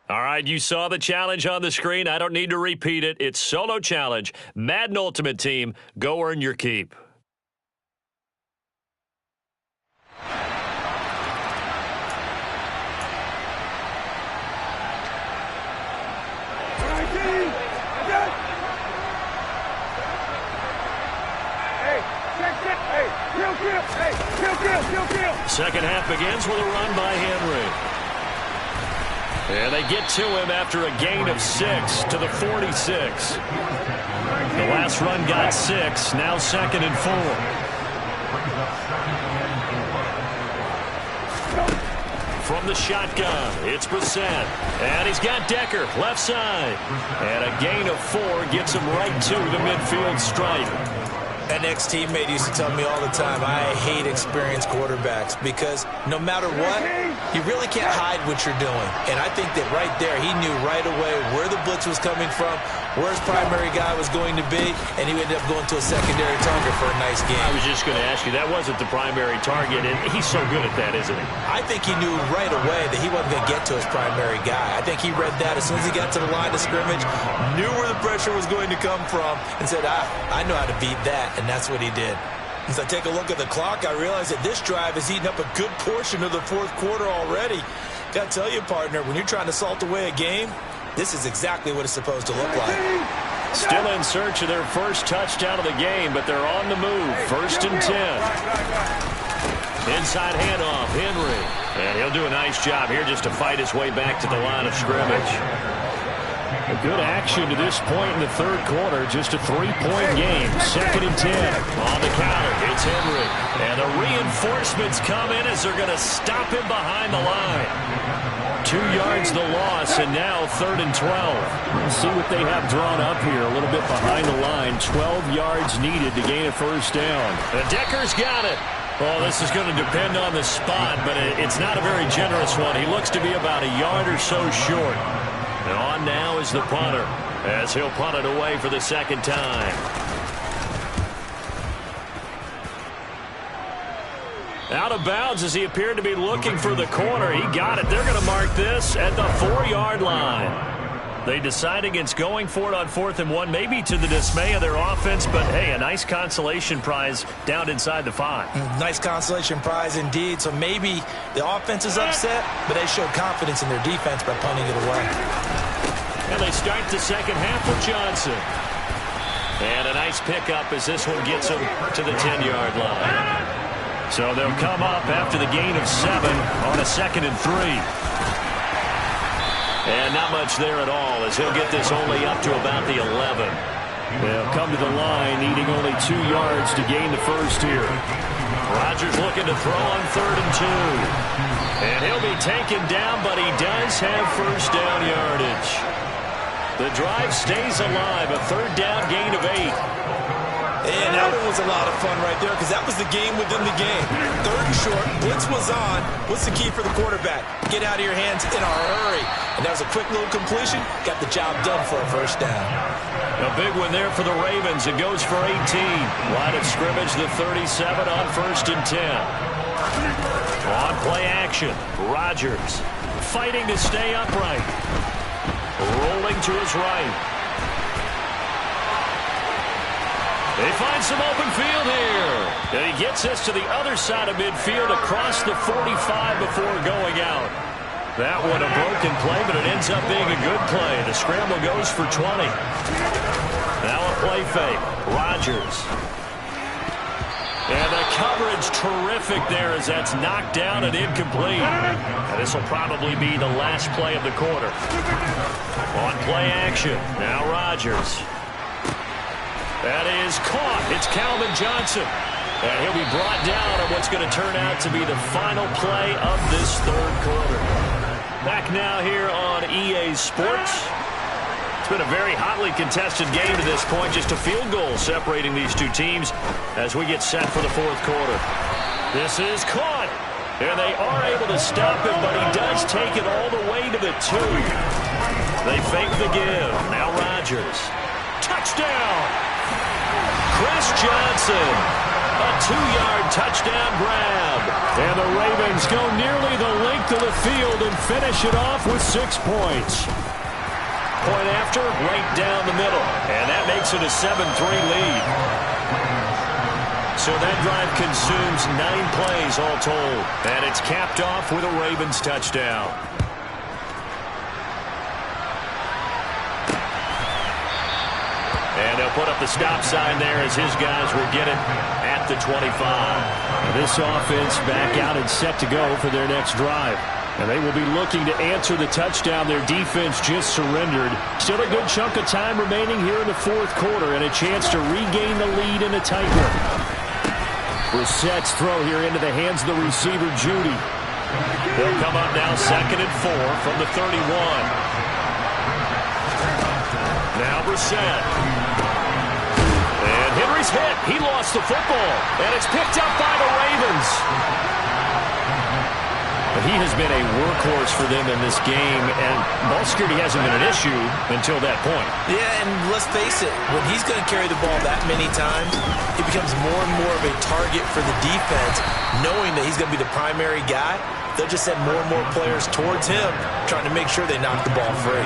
All right, you saw the challenge on the screen. I don't need to repeat it. It's solo challenge. Madden Ultimate Team, go earn your keep. Second half begins with a run by Henry. And they get to him after a gain of 6 to the 46. The last run got 6, now 2nd and 4. From the shotgun, it's Brissett. And he's got Decker, left side. And a gain of 4 gets him right to the midfield stripe. An ex-teammate used to tell me all the time, I hate experienced quarterbacks because no matter what, you really can't hide what you're doing. And I think that right there, he knew right away where the blitz was coming from, where his primary guy was going to be, and he ended up going to a secondary target for a nice game. I was just going to ask you, that wasn't the primary target, and he's so good at that, isn't he? I think he knew right away that he wasn't going to get to his primary guy. I think he read that as soon as he got to the line of scrimmage, knew where the pressure was going to come from, and said, I know how to beat that. And that's what he did. As I take a look at the clock, I realize that this drive has eaten up a good portion of the fourth quarter already. Got to tell you, partner, when you're trying to salt away a game, this is exactly what it's supposed to look like. Still in search of their first touchdown of the game, but they're on the move. 1st and 10. Inside handoff, Henry. And he'll do a nice job here just to fight his way back to the line of scrimmage. A good action to this point in the third quarter. Just a 3-point game. 2nd and 10. On the counter, it's Henry. And the reinforcements come in as they're going to stop him behind the line. 2 yards the loss, and now 3rd and 12. Let's see what they have drawn up here. A little bit behind the line. 12 yards needed to gain a first down. And Decker's got it. Oh, this is going to depend on the spot, but it's not a very generous one. He looks to be about a yard or so short. And on now is the punter, as he'll punt it away for the second time. Out of bounds as he appeared to be looking for the corner. He got it. They're going to mark this at the 4-yard line. They decide against going for it on 4th and 1, maybe to the dismay of their offense, but hey, a nice consolation prize down inside the 5. Nice consolation prize indeed. So maybe the offense is upset, but they showed confidence in their defense by punting it away. And they start the second half with Johnson. And a nice pickup as this one gets them to the 10-yard line. So they'll come up after the gain of 7 on a 2nd and 3. And not much there at all as he'll get this only up to about the 11. They'll come to the line needing only 2 yards to gain the first here. Rodgers looking to throw on 3rd and 2. And he'll be taken down, but he does have first down yardage. The drive stays alive, a 3rd down gain of 8. And that one was a lot of fun right there because that was the game within the game. 3rd and short, blitz was on. What's the key for the quarterback? Get out of your hands in a hurry. And that was a quick little completion. Got the job done for a first down. A big one there for the Ravens. It goes for 18. Line of scrimmage, the 37 on 1st and 10. On play action, Rodgers fighting to stay upright. Rolling to his right. They find some open field here. And he gets us to the other side of midfield across the 45 before going out. That one a broken play, but it ends up being a good play. The scramble goes for 20. Now a play fake. Rodgers. And the coverage terrific there as that's knocked down and incomplete. And this will probably be the last play of the quarter. On play action. Now Rodgers. That is caught. It's Calvin Johnson. And he'll be brought down on what's going to turn out to be the final play of this third quarter. Back now here on EA Sports. It's been a very hotly contested game to this point. Just a field goal separating these two teams as we get set for the fourth quarter. This is caught. And they are able to stop him, but he does take it all the way to the 2. They fake the give. Now Rodgers. Touchdown! Chris Johnson. A 2-yard touchdown grab. And the Ravens go nearly the length of the field and finish it off with 6 points. Point after, right down the middle. And that makes it a 7-3 lead. So that drive consumes 9 plays all told. And it's capped off with a Ravens touchdown. And they'll put up the stop sign there as his guys will get it at the 25. This offense back out and set to go for their next drive. And they will be looking to answer the touchdown their defense just surrendered. Still a good chunk of time remaining here in the fourth quarter and a chance to regain the lead in a tight one. Brissett's throw here into the hands of the receiver, Judy. They'll come up now 2nd and 4 from the 31. Now Brissett. And Henry's hit. He lost the football. And it's picked up by the Ravens. But he has been a workhorse for them in this game, and ball security hasn't been an issue until that point. Yeah, and let's face it, when he's going to carry the ball that many times, he becomes more and more of a target for the defense, knowing that he's going to be the primary guy. They'll just send more and more players towards him, trying to make sure they knock the ball free.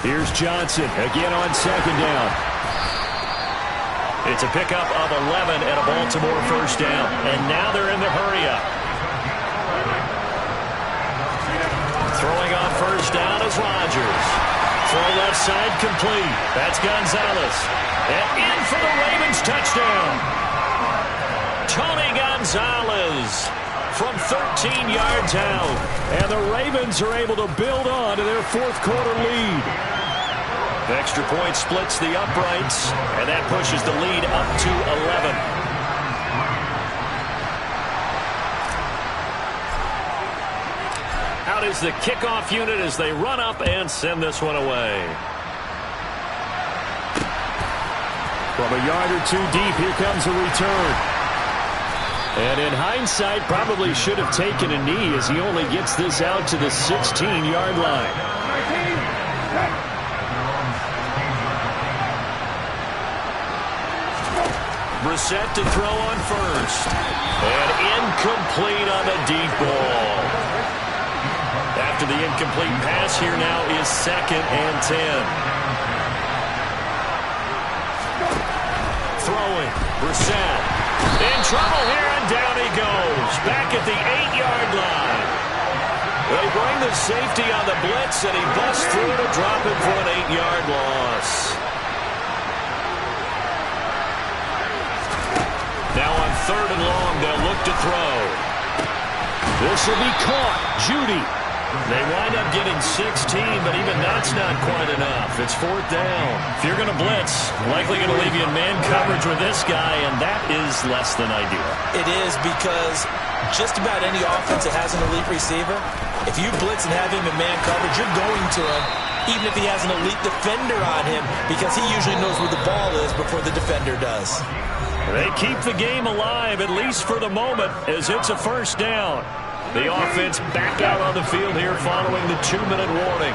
Here's Johnson again on 2nd down. It's a pickup of 11 and a Baltimore first down. And now they're in the hurry-up. Throwing on first down is Rodgers. Throw left side complete. That's Gonzalez. And in for the Ravens touchdown. Tony Gonzalez from 13 yards out. And the Ravens are able to build on to their fourth quarter lead. The extra point splits the uprights, and that pushes the lead up to 11. Out is the kickoff unit as they run up and send this one away. From a yard or 2 deep, here comes a return. And in hindsight, probably should have taken a knee as he only gets this out to the 16-yard line. Brissett to throw on first. And incomplete on the deep ball. After the incomplete pass, here now is 2nd and 10. Throwing. Brissett. In trouble here, and down he goes. Back at the 8-yard line. They bring the safety on the blitz, and he busts through to drop it for an 8-yard loss. Now on 3rd and long, they'll look to throw. This will be caught. Judy. They wind up getting 16, but even that's not quite enough. It's 4th down. If you're going to blitz, likely going to leave you in man coverage with this guy, and that is less than ideal. It is, because just about any offense that has an elite receiver, if you blitz and have him in man coverage, you're going to him, even if he has an elite defender on him, because he usually knows where the ball is before the defender does. They keep the game alive, at least for the moment, as it's a first down. The offense back out on the field here following the 2-minute warning.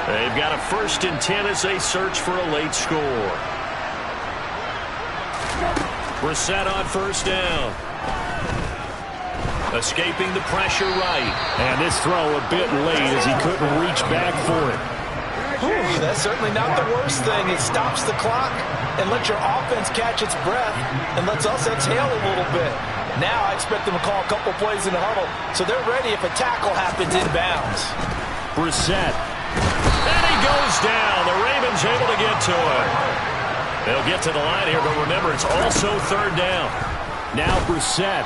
They've got a 1st and 10 as they search for a late score. Brissett on first down. Escaping the pressure right. And this throw a bit late as he couldn't reach back for it. Ooh, that's certainly not the worst thing. It stops the clock and lets your offense catch its breath and lets us exhale a little bit. Now I expect them to call a couple plays in the huddle, so they're ready if a tackle happens inbounds. Brissett. And he goes down. The Ravens able to get to him. They'll get to the line here, but remember, it's also 3rd down. Now Brissett.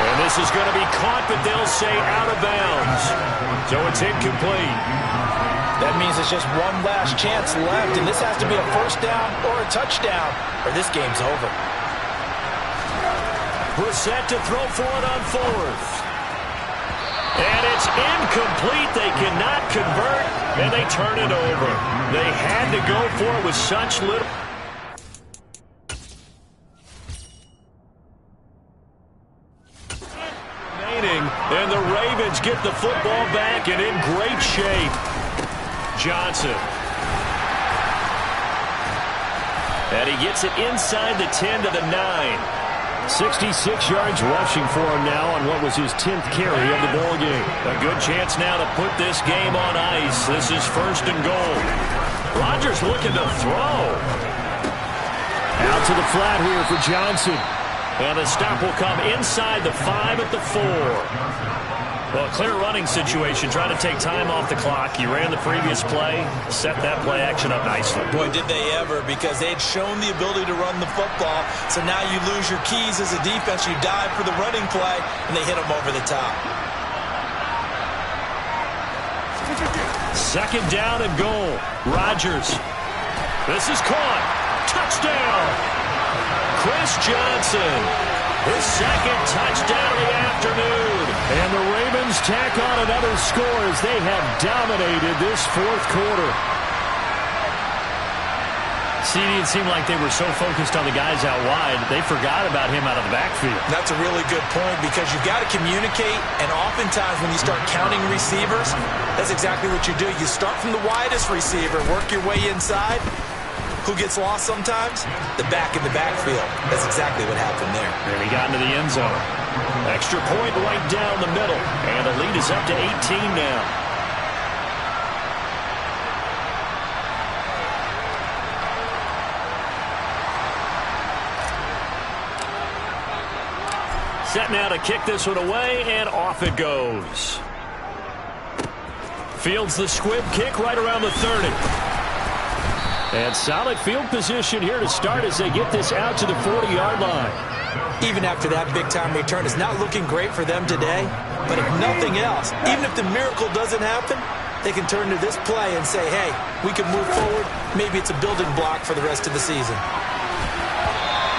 And this is going to be caught, but they'll say out of bounds. So it's incomplete. That means it's just one last chance left, and this has to be a first down or a touchdown, or this game's over. Brissett to throw for it on 4th. And it's incomplete. They cannot convert, and they turn it over. They had to go for it with such little. And the Ravens get the football back and in great shape. Johnson. And he gets it inside the 10 to the 9. 66 yards rushing for him now on what was his 10th carry of the ball game. A good chance now to put this game on ice. This is 1st and goal. Rodgers looking to throw. Out to the flat here for Johnson. And the stop will come inside the 5 at the 4. Well, clear running situation, trying to take time off the clock. You ran the previous play, set that play action up nicely. Boy, did they ever, because they had shown the ability to run the football. So now you lose your keys as a defense. You dive for the running play, and they hit them over the top. 2nd down and goal. Rodgers. This is caught. Touchdown. Chris Johnson. His 2nd touchdown of the afternoon. And the Ravens tack on another score as they have dominated this 4th quarter. CD, it seemed like they were so focused on the guys out wide, they forgot about him out of the backfield. That's a really good point, because you've got to communicate, and oftentimes when you start counting receivers, that's exactly what you do. You start from the widest receiver, work your way inside. Who gets lost sometimes? The back in the backfield. That's exactly what happened there. And he got into the end zone. Extra point right down the middle. And the lead is up to 18 now. Set now to kick this one away, and off it goes. Fields the squib kick right around the 30. And solid field position here to start as they get this out to the 40-yard line. Even after that big-time return, it's not looking great for them today. But if nothing else, even if the miracle doesn't happen, they can turn to this play and say, hey, we can move forward. Maybe it's a building block for the rest of the season.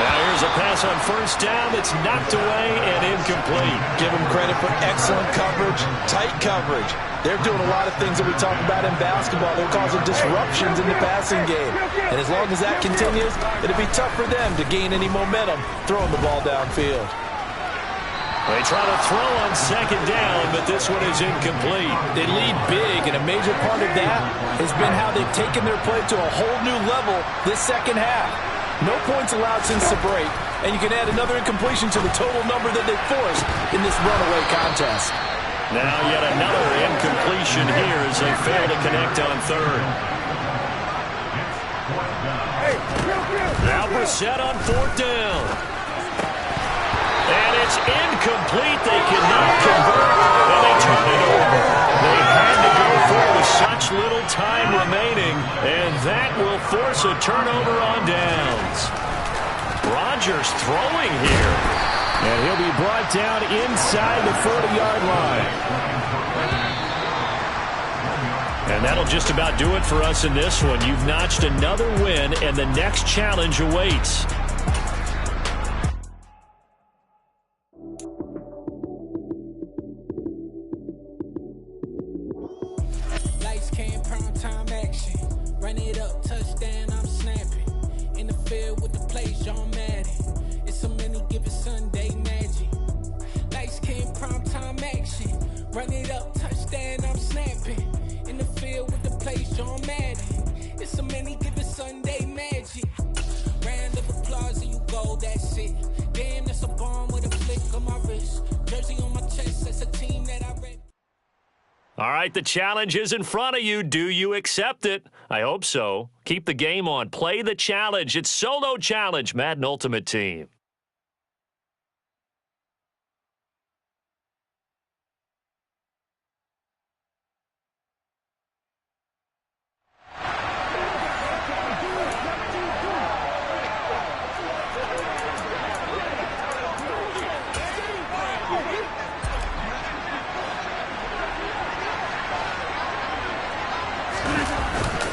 Now here's a pass on 1st down that's knocked away and incomplete. Give them credit for excellent coverage, tight coverage. They're doing a lot of things that we talk about in basketball. They're causing disruptions in the passing game. And as long as that continues, it'll be tough for them to gain any momentum throwing the ball downfield. They try to throw on 2nd down, but this one is incomplete. They lead big, and a major part of that has been how they've taken their play to a whole new level this 2nd half. No points allowed since the break, and you can add another incompletion to the total number that they forced in this runaway contest. Now yet another incompletion here as they fail to connect on 3rd. Now Brissett on 4th down. And it's incomplete. They cannot convert, and they turn it over. They had to go for it with such little time remaining, and that will force a turnover on downs. Rodgers throwing here. And he'll be brought down inside the 40-yard line. And that'll just about do it for us in this one. You've notched another win, and the next challenge awaits. Lights came, prime time action. Run it up, touchdown, I'm snapping. In the field with the play, John Madden. It's a many given Sunday magic. Lights came, prime time action. Run it up, touchdown, I'm snapping. In the field with the play, John Madden. It's a many given Sunday magic. Round of applause and you go, that's it. Damn, that's a bomb with a flick on my wrist. Jersey on my chest, that's a team that I rep. All right, the challenge is in front of you. Do you accept it? I hope so. Keep the game on. Play the challenge. It's Solo Challenge, Madden Ultimate Team.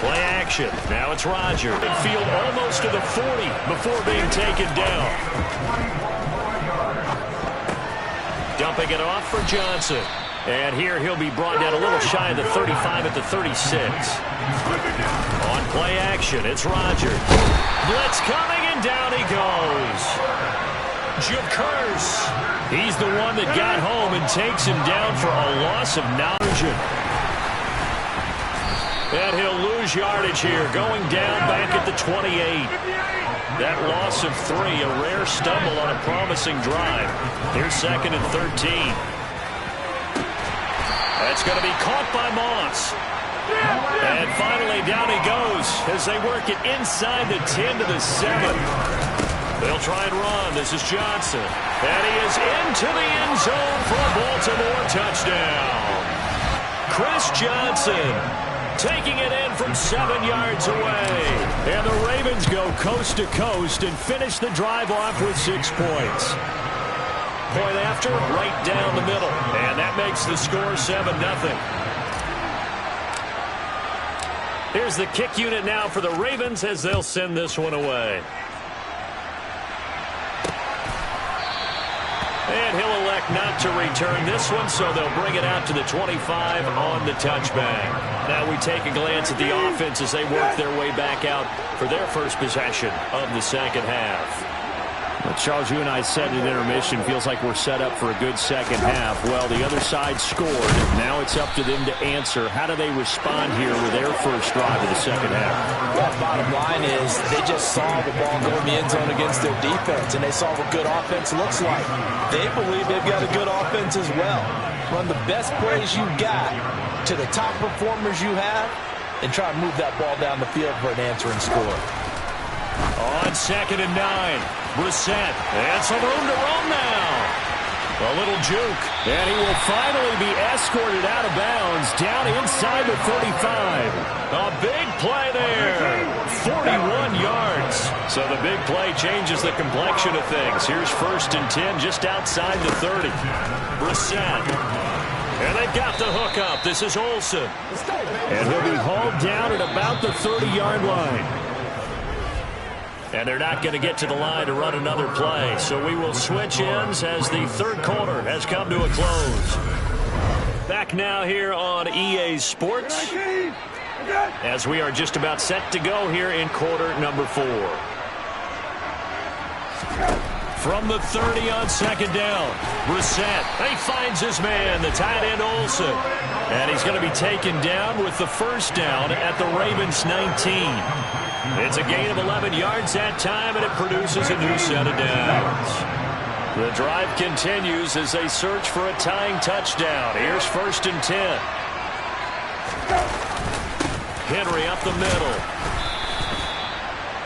Play action. Now it's Rodgers. Field almost to the 40 before being taken down. Dumping it off for Johnson. And here he'll be brought down a little shy of the 35 at the 36. On play action, it's Rodgers. Blitz coming, and down he goes. Jacurse. He's the one that got home and takes him down for a loss of knowledge. And he'll lose lose yardage here, going down back at the 28. That loss of 3, a rare stumble on a promising drive. Here's 2nd and 13. That's going to be caught by Moss. And finally, down he goes as they work it inside the 10 to the 7. They'll try and run. This is Johnson. And he is into the end zone for a Baltimore touchdown. Chris Johnson taking it in from 7 yards away. And the Ravens go coast to coast and finish the drive off with 6 points. Point after, right down the middle. And that makes the score 7-0. Here's the kick unit now for the Ravens as they'll send this one away. And he'll elect not to return this one, so they'll bring it out to the 25 on the touchback. Now we take a glance at the offense as they work their way back out for their first possession of the second half. Well, Charles, you and I said at intermission, feels like we're set up for a good second half. Well, the other side scored. Now it's up to them to answer. How do they respond here with their first drive of the second half? Well, bottom line is they just saw the ball go in the end zone against their defense, and they saw what good offense looks like. They believe they've got a good offense as well. Run the best plays you got to the top performers you have, and try to move that ball down the field for an answering score. On 2nd and 9, Brissett, and some room to run now. A little juke, and he will finally be escorted out of bounds down inside the 35. A big play there, 41 yards. So the big play changes the complexion of things. Here's 1st and 10 just outside the 30. Brissett, and they've got the hook up. This is Olsen. And he'll be hauled down at about the 30-yard line. And they're not going to get to the line to run another play. So we will switch ends as the third quarter has come to a close. Back now here on EA Sports as we are just about set to go here in quarter number 4. From the 30 on 2nd down, Brissett, he finds his man, the tight end Olsen. And he's going to be taken down with the first down at the Ravens 19. It's a gain of 11 yards that time, and it produces a new set of downs. The drive continues as they search for a tying touchdown. Here's 1st and 10. Henry up the middle.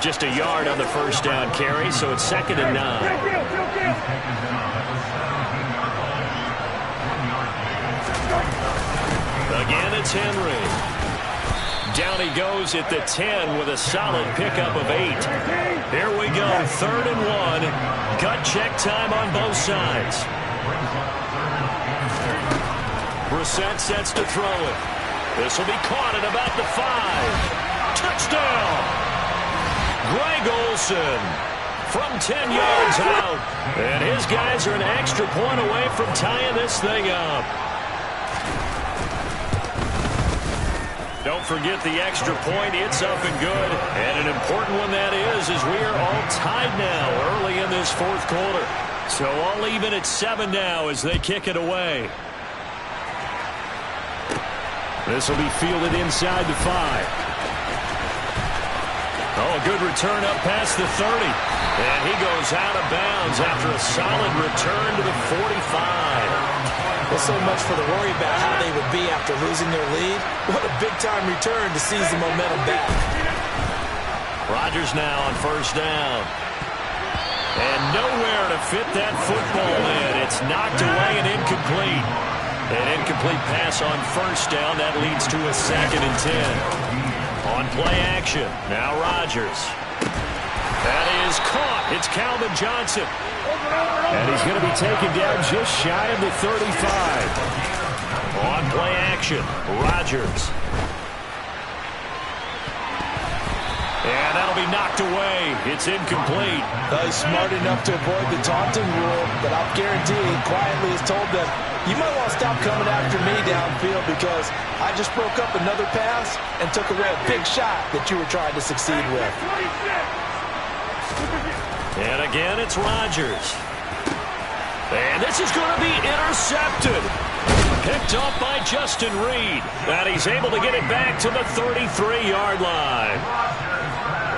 Just a yard on the first down carry, so it's 2nd and 9. Again, it's Henry. Down he goes at the 10 with a solid pickup of 8. Here we go, 3rd and 1. Gut check time on both sides. Brissett sets to throw it. This will be caught at about the 5. Touchdown! Greg Olsen from 10 yards out. And his guys are an extra point away from tying this thing up. Don't forget the extra point. It's up and good. And an important one that is as we are all tied now early in this fourth quarter. So all even at 7 now as they kick it away. This will be fielded inside the 5. Oh, a good return up past the 30. And he goes out of bounds after a solid return to the 45. Well, so much for the worry about how they would be after losing their lead. What a big-time return to seize the momentum back. Rodgers now on 1st down. And nowhere to fit that football in. It's knocked away and incomplete. An incomplete pass on 1st down. That leads to a 2nd and 10. On play action, now Rodgers. That is caught. It's Calvin Johnson. And he's going to be taken down just shy of the 35. On play action, Rodgers. And that'll be knocked away. It's incomplete. He's smart enough to avoid the taunting rule, but I'll guarantee he quietly has told them, you might want to stop coming after me downfield because I just broke up another pass and took away a big shot that you were trying to succeed with. And again, it's Rodgers. And this is going to be intercepted. Picked off by Justin Reed. And he's able to get it back to the 33-yard line.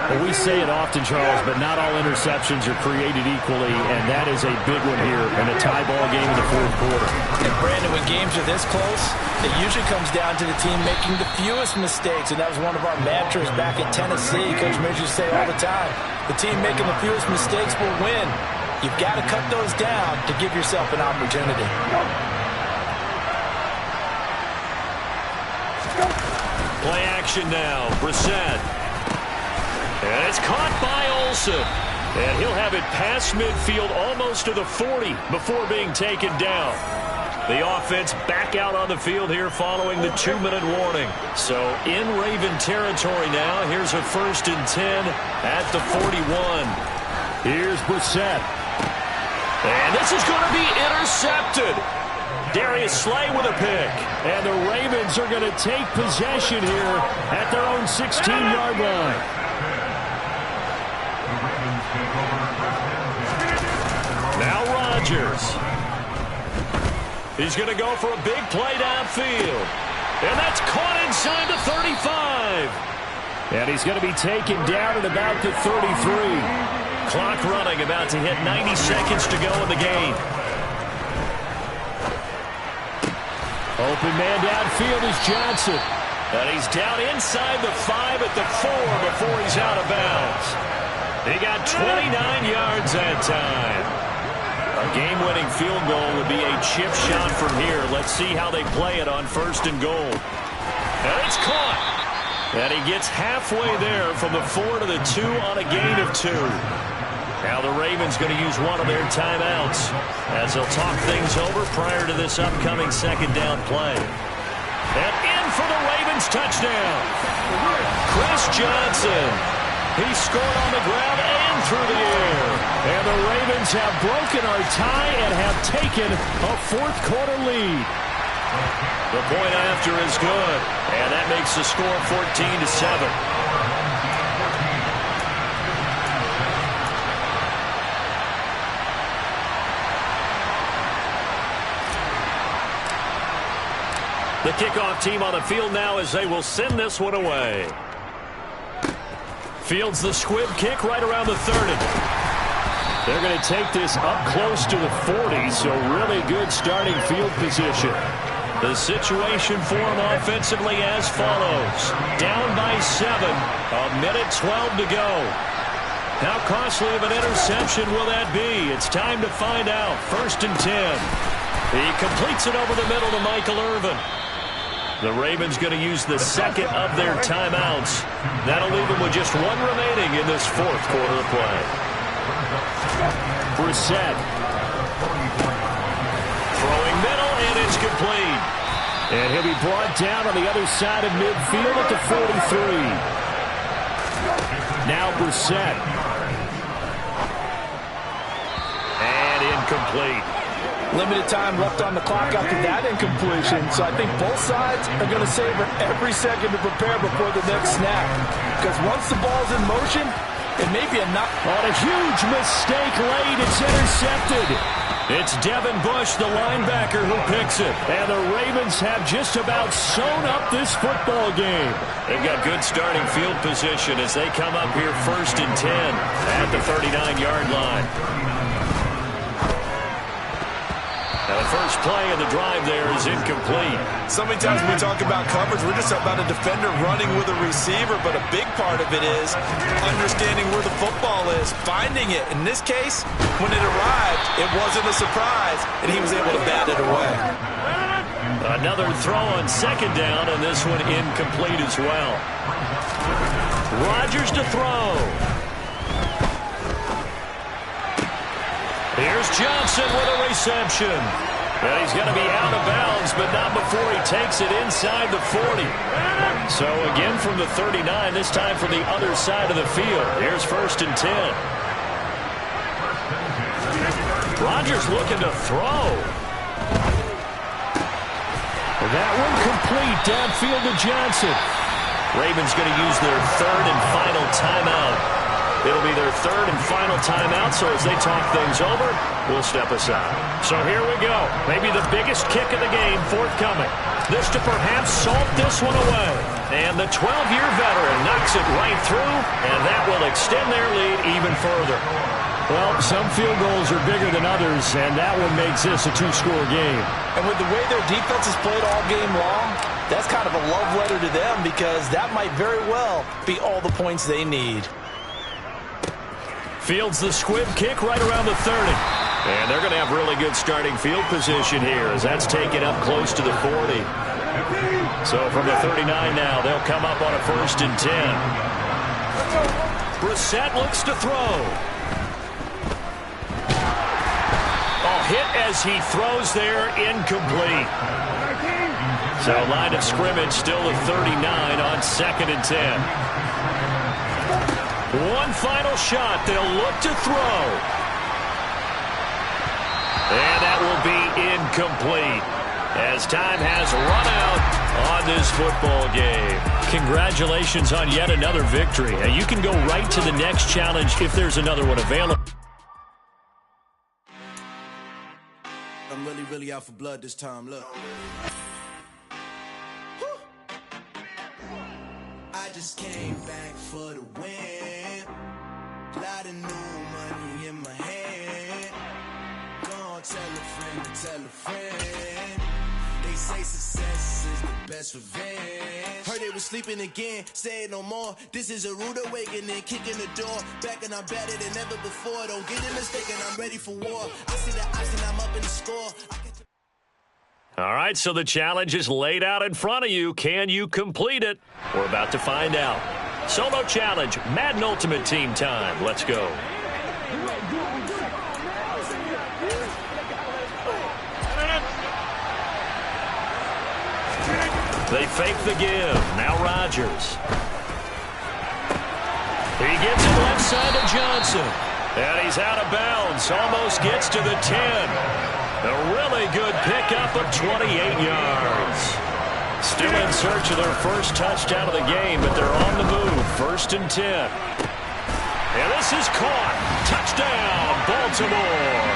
Well, we say it often, Charles, but not all interceptions are created equally, and that is a big one here in a tie ball game in the fourth quarter. And Brandon, when games are this close, it usually comes down to the team making the fewest mistakes, and that was one of our mantras back at Tennessee. Coach Midge used to say all the time, the team making the fewest mistakes will win. You've got to cut those down to give yourself an opportunity. Play action now. Brissett. And it's caught by Olsen. And he'll have it past midfield almost to the 40 before being taken down. The offense back out on the field here following the 2-minute warning. So in Raven territory now. Here's a 1st and 10 at the 41. Here's Brissett. And this is going to be intercepted. Darius Slay with a pick. And the Ravens are going to take possession here at their own 16-yard line. Now Rodgers. He's going to go for a big play downfield. And that's caught inside the 35. And he's going to be taken down at about the 33. Clock running, about to hit 90 seconds to go in the game. Open man downfield is Johnson. And he's down inside the 5 at the 4 before he's out of bounds. He got 29 yards that time. A game-winning field goal would be a chip shot from here. Let's see how they play it on 1st and goal. And it's caught. And he gets halfway there from the 4 to the 2 on a gain of 2. Now the Ravens going to use one of their timeouts as they'll talk things over prior to this upcoming 2nd down play. And in for the Ravens touchdown. Chris Johnson. He scored on the ground and through the air. And the Ravens have broken our tie and have taken a 4th quarter lead. The point after is good. And that makes the score 14-7. The kickoff team on the field now as they will send this one away. Fields the squib kick right around the 30. They're going to take this up close to the 40, so really good starting field position. The situation for them offensively as follows. Down by 7, a minute 12 to go. How costly of an interception will that be? It's time to find out. 1st and 10. He completes it over the middle to Michael Irvin. The Ravens going to use the 2nd of their timeouts. That'll leave them with just 1 remaining in this 4th quarter of play. Brissett. Throwing middle, and it's complete. And he'll be brought down on the other side of midfield at the 43. Now Brissett. And incomplete. Limited time left on the clock after that incompletion, so I think both sides are going to savor every second to prepare before the next snap. Because once the ball's in motion, it may be a knock. On a huge mistake late, it's intercepted. It's Devin Bush, the linebacker, who picks it. And the Ravens have just about sewn up this football game. They've got good starting field position as they come up here 1st and 10 at the 39-yard line. Now the first play of the drive there is incomplete. So many times when we talk about coverage, we're just about a defender running with a receiver, but a big part of it is understanding where the football is, finding it. In this case, when it arrived, it wasn't a surprise, and he was able to bat it away. Another throw on 2nd down, and this one incomplete as well. Rodgers to throw. Here's Johnson with a reception. And he's going to be out of bounds, but not before he takes it inside the 40. So again from the 39, this time from the other side of the field. Here's 1st and 10. Rodgers looking to throw. That one complete downfield to Johnson. Ravens going to use their 3rd and final timeout. It'll be their third and final timeout, so as they talk things over, we'll step aside. So here we go. Maybe the biggest kick of the game forthcoming. This to perhaps salt this one away. And the 12-year veteran knocks it right through, and that will extend their lead even further. Well, some field goals are bigger than others, and that one makes this a two-score game. And with the way their defense has played all game long, that's kind of a love letter to them because that might very well be all the points they need. Fields the squib kick right around the 30. And they're going to have really good starting field position here as that's taken up close to the 40. So from the 39 now, they'll come up on a 1st and 10. Brissett looks to throw. Hit as he throws there, incomplete. So line of scrimmage still at 39 on 2nd and 10. One final shot. They'll look to throw. And that will be incomplete as time has run out on this football game. Congratulations on yet another victory. Now you can go right to the next challenge if there's another one available. I'm really out for blood this time, look. I just came back for the win. Lot of new money in my hand. Gonna tell a friend to tell a friend. They say success is the best revenge. Heard they was sleeping again, say it no more. This is a rude awakening, kicking the door. Back and I'm better than ever before. Don't get it mistaken, I'm ready for war. I see the option, I'm up in the score. All right, so the challenge is laid out in front of you. Can you complete it? We're about to find out. Solo challenge, Madden Ultimate Team time. Let's go. They fake the give. Now Rodgers. He gets it left side to Johnson. And he's out of bounds. Almost gets to the 10. A really good pickup of 28 yards. Still in search of their first touchdown of the game, but they're on the move. 1st and 10. And this is caught. Touchdown, Baltimore.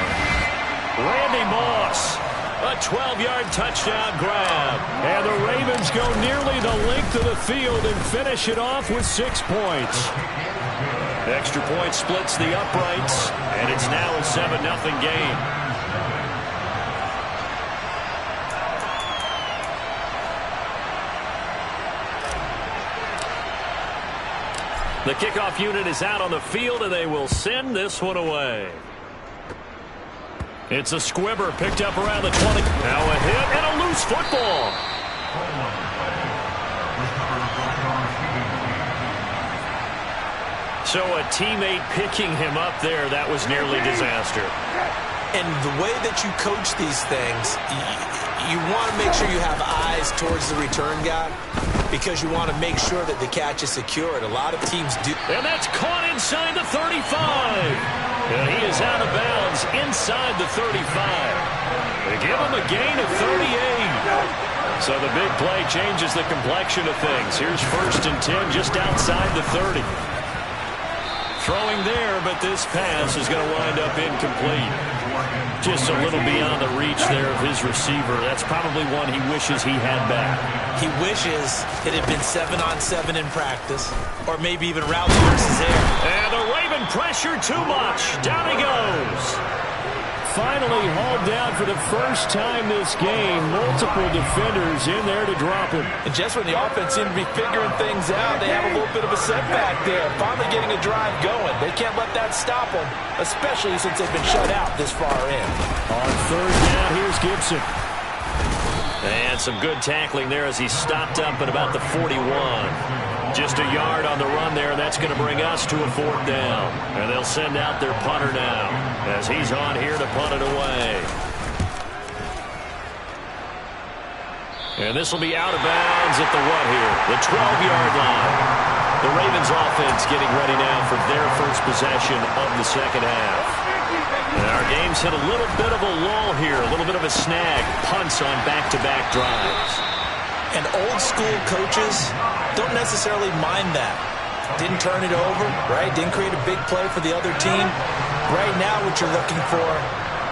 Randy Moss. A 12-yard touchdown grab. And the Ravens go nearly the length of the field and finish it off with 6 points. Extra point splits the uprights, and it's now a 7-0 game. The kickoff unit is out on the field, and they will send this one away. It's a squibber picked up around the 20. Now a hit and a loose football. So a teammate picking him up there, that was nearly disaster. And the way that you coach these things, you want to make sure you have eyes towards the return guy because you want to make sure that the catch is secured. A lot of teams do. And that's caught inside the 35. And he is out of bounds inside the 35. They give him a gain of 38. So the big play changes the complexion of things. Here's 1st and 10 just outside the 30. Throwing there, but this pass is going to wind up incomplete. Just a little beyond the reach there of his receiver. That's probably one he wishes he had back. He wishes it had been 7-on-7 in practice, or maybe even route versus air. And the Raven pressure too much. Down he goes. Finally hauled down for the first time this game. Multiple defenders in there to drop him. And just when the offense seemed to be figuring things out, they have a little bit of a setback there. Finally getting a drive going. They can't let that stop them, especially since they've been shut out this far in. On 3rd down, here's Gibson. And some good tackling there as he stopped up at about the 41. Just a yard on the run there, and that's going to bring us to a 4th down. And they'll send out their punter now as he's on here to punt it away. And this will be out of bounds at the what here? The 12-yard line. The Ravens offense getting ready now for their first possession of the second half. And our game's hit a little bit of a lull here, a little bit of a snag. Punts on back-to-back drives. And old-school coaches don't necessarily mind that Didn't turn it over, right? Didn't create a big play for the other team. Right now what you're looking for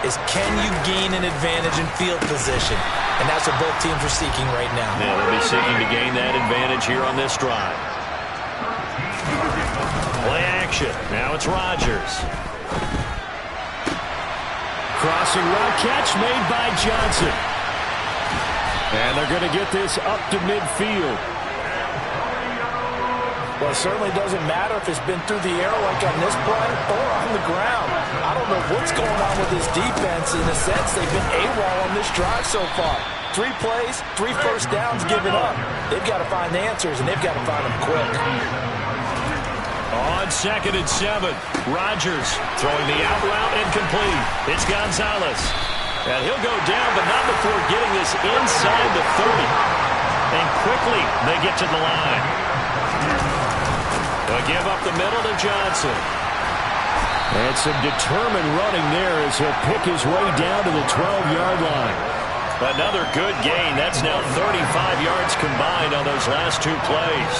is can you gain an advantage in field position? And that's what both teams are seeking right now. Yeah, they'll be seeking to gain that advantage here on this drive. Play action. Now it's Rodgers. Crossing route catch made by Johnson. And they're going to get this up to midfield. Well, it certainly doesn't matter if it's been through the air like on this play or on the ground. I don't know what's going on with this defense. In a sense, they've been AWOL on this drive so far. 3 plays, 3 first downs given up. They've got to find the answers, and they've got to find them quick. On 2nd and 7, Rodgers throwing the out route incomplete. It's Gonzalez. And he'll go down, but not before getting this inside the 30. And quickly they get to the line. They'll give up the middle to Johnson. And some determined running there as he'll pick his way down to the 12-yard line. Another good gain. That's now 35 yards combined on those last 2 plays.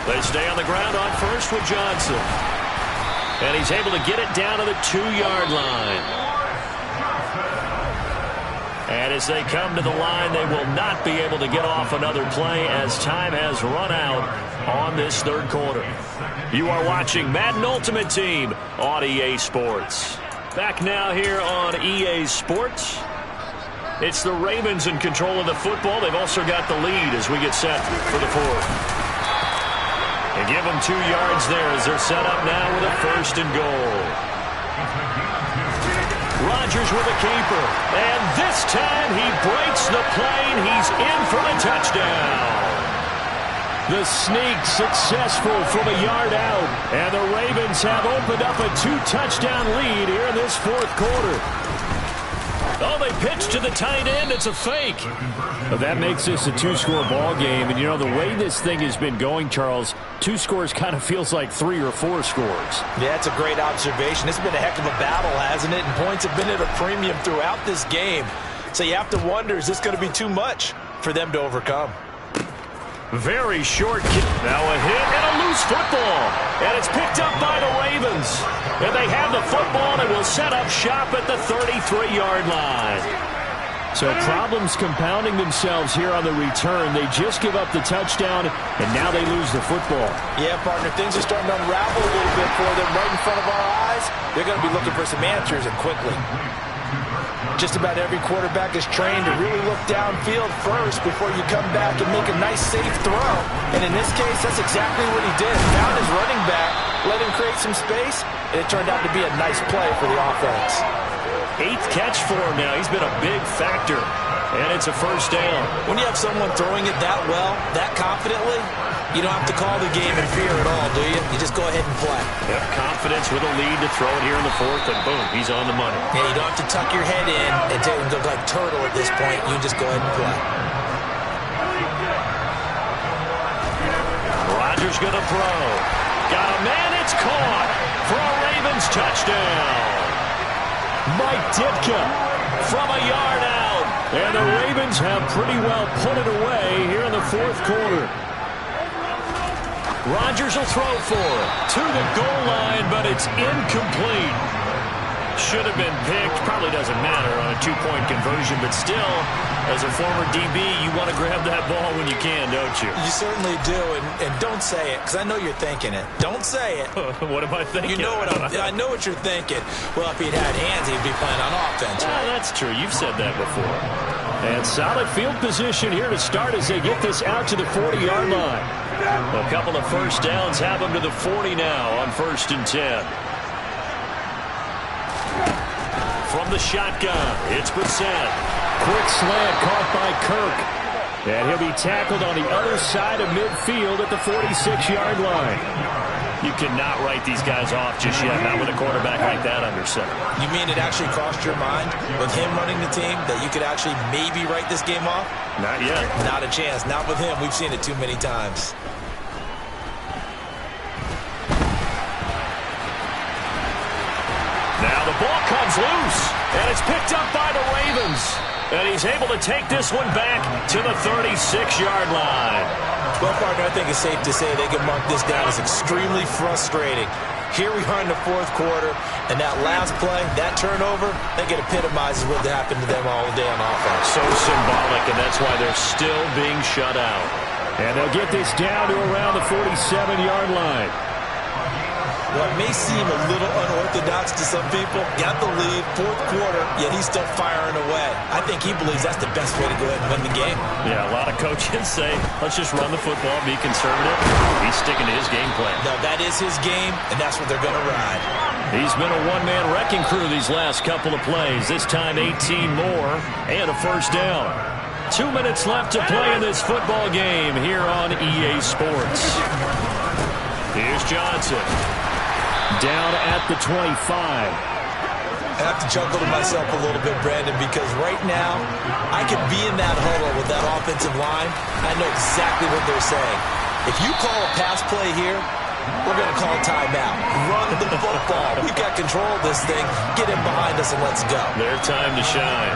They stay on the ground on first with Johnson. And he's able to get it down to the 2-yard line. And as they come to the line, they will not be able to get off another play as time has run out on this 3rd quarter. You are watching Madden Ultimate Team on EA Sports. Back now here on EA Sports. It's the Ravens in control of the football. They've also got the lead as we get set for the 4th. And give them 2 yards there as they're set up now with a 1st and goal. Rodgers with a keeper. And this time he breaks the plane. He's in for the touchdown. The sneak successful from a yard out. And the Ravens have opened up a 2-touchdown lead here in this 4th quarter. Oh, they pitch to the tight end. It's a fake. But that makes this a 2-score ball game. And, you know, the way this thing has been going, Charles, 2 scores kind of feels like 3 or 4 scores. Yeah, that's a great observation. It's been a heck of a battle, hasn't it? And points have been at a premium throughout this game. So you have to wonder, is this going to be too much for them to overcome? Very short kick. Now a hit and a loose football. And it's picked up by the Ravens. And they have the football and will set up shop at the 33-yard line. So problems compounding themselves here on the return. They just give up the touchdown, and now they lose the football. Yeah, partner, things are starting to unravel a little bit for them right in front of our eyes. They're going to be looking for some answers, and quickly. Just about every quarterback is trained to really look downfield first before you come back and make a nice, safe throw. And in this case, that's exactly what he did. Found his running back, let him create some space, and it turned out to be a nice play for the offense. 8th catch for him now. He's been a big factor. And it's a 1st down. When you have someone throwing it that well, that confidently, you don't have to call the game in fear at all, do you? You just go ahead and play. Yep, confidence with a lead to throw it here in the 4th, and boom, he's on the money. Yeah, you don't have to tuck your head in and take him to look like turtle at this point. You just go ahead and play. Rodgers going to throw. Got a man, it's caught for a Ravens touchdown. Mike Ditka from a yard out. And the Ravens have pretty well put it away here in the 4th quarter. Rodgers will throw for it to the goal line, but it's incomplete. Should have been picked. Probably doesn't matter on a 2-point conversion, but still, as a former DB, you want to grab that ball when you can, don't you? You certainly do, and don't say it, because I know you're thinking it. Don't say it. What am I thinking? You know what I know what you're thinking. Well, if he'd had hands, he'd be playing on offense. Ah, that's true. You've said that before. And solid field position here to start as they get this out to the 40-yard line. A couple of 1st downs have them to the 40 now on 1st and 10. From the shotgun, it's Brissett. Quick slant caught by Kirk. And he'll be tackled on the other side of midfield at the 46-yard line. You cannot write these guys off just yet, not with a quarterback like that under center. You mean it actually crossed your mind with him running the team that you could actually maybe write this game off? Not yet. Not a chance. Not with him. We've seen it too many times. Now the ball comes loose, and it's picked up by the Ravens. And he's able to take this one back to the 36-yard line. Well, partner, I think it's safe to say they can mark this down as extremely frustrating. Here we are in the fourth quarter, and that last play, that turnover, I think it epitomizes what happened to them all day on offense. So symbolic, and that's why they're still being shut out. And they'll get this down to around the 47-yard line. What may seem a little unorthodox to some people, got the lead, fourth quarter, yet he's still firing away. I think he believes that's the best way to go ahead and win the game. Yeah, a lot of coaches say, let's just run the football, be conservative. He's sticking to his game plan. No, that is his game, and that's what they're going to ride. He's been a one-man wrecking crew these last couple of plays. This time 18 more and a first down. 2 minutes left to play in this football game here on EA Sports. Here's Johnson. Down at the 25. I have to chuckle to myself a little bit, Brandon, because right now I could be in that huddle with that offensive line. I know exactly what they're saying. If you call a pass play here, we're going to call a timeout. Run the football. We've got control of this thing. Get him behind us and let's go. Their time to shine.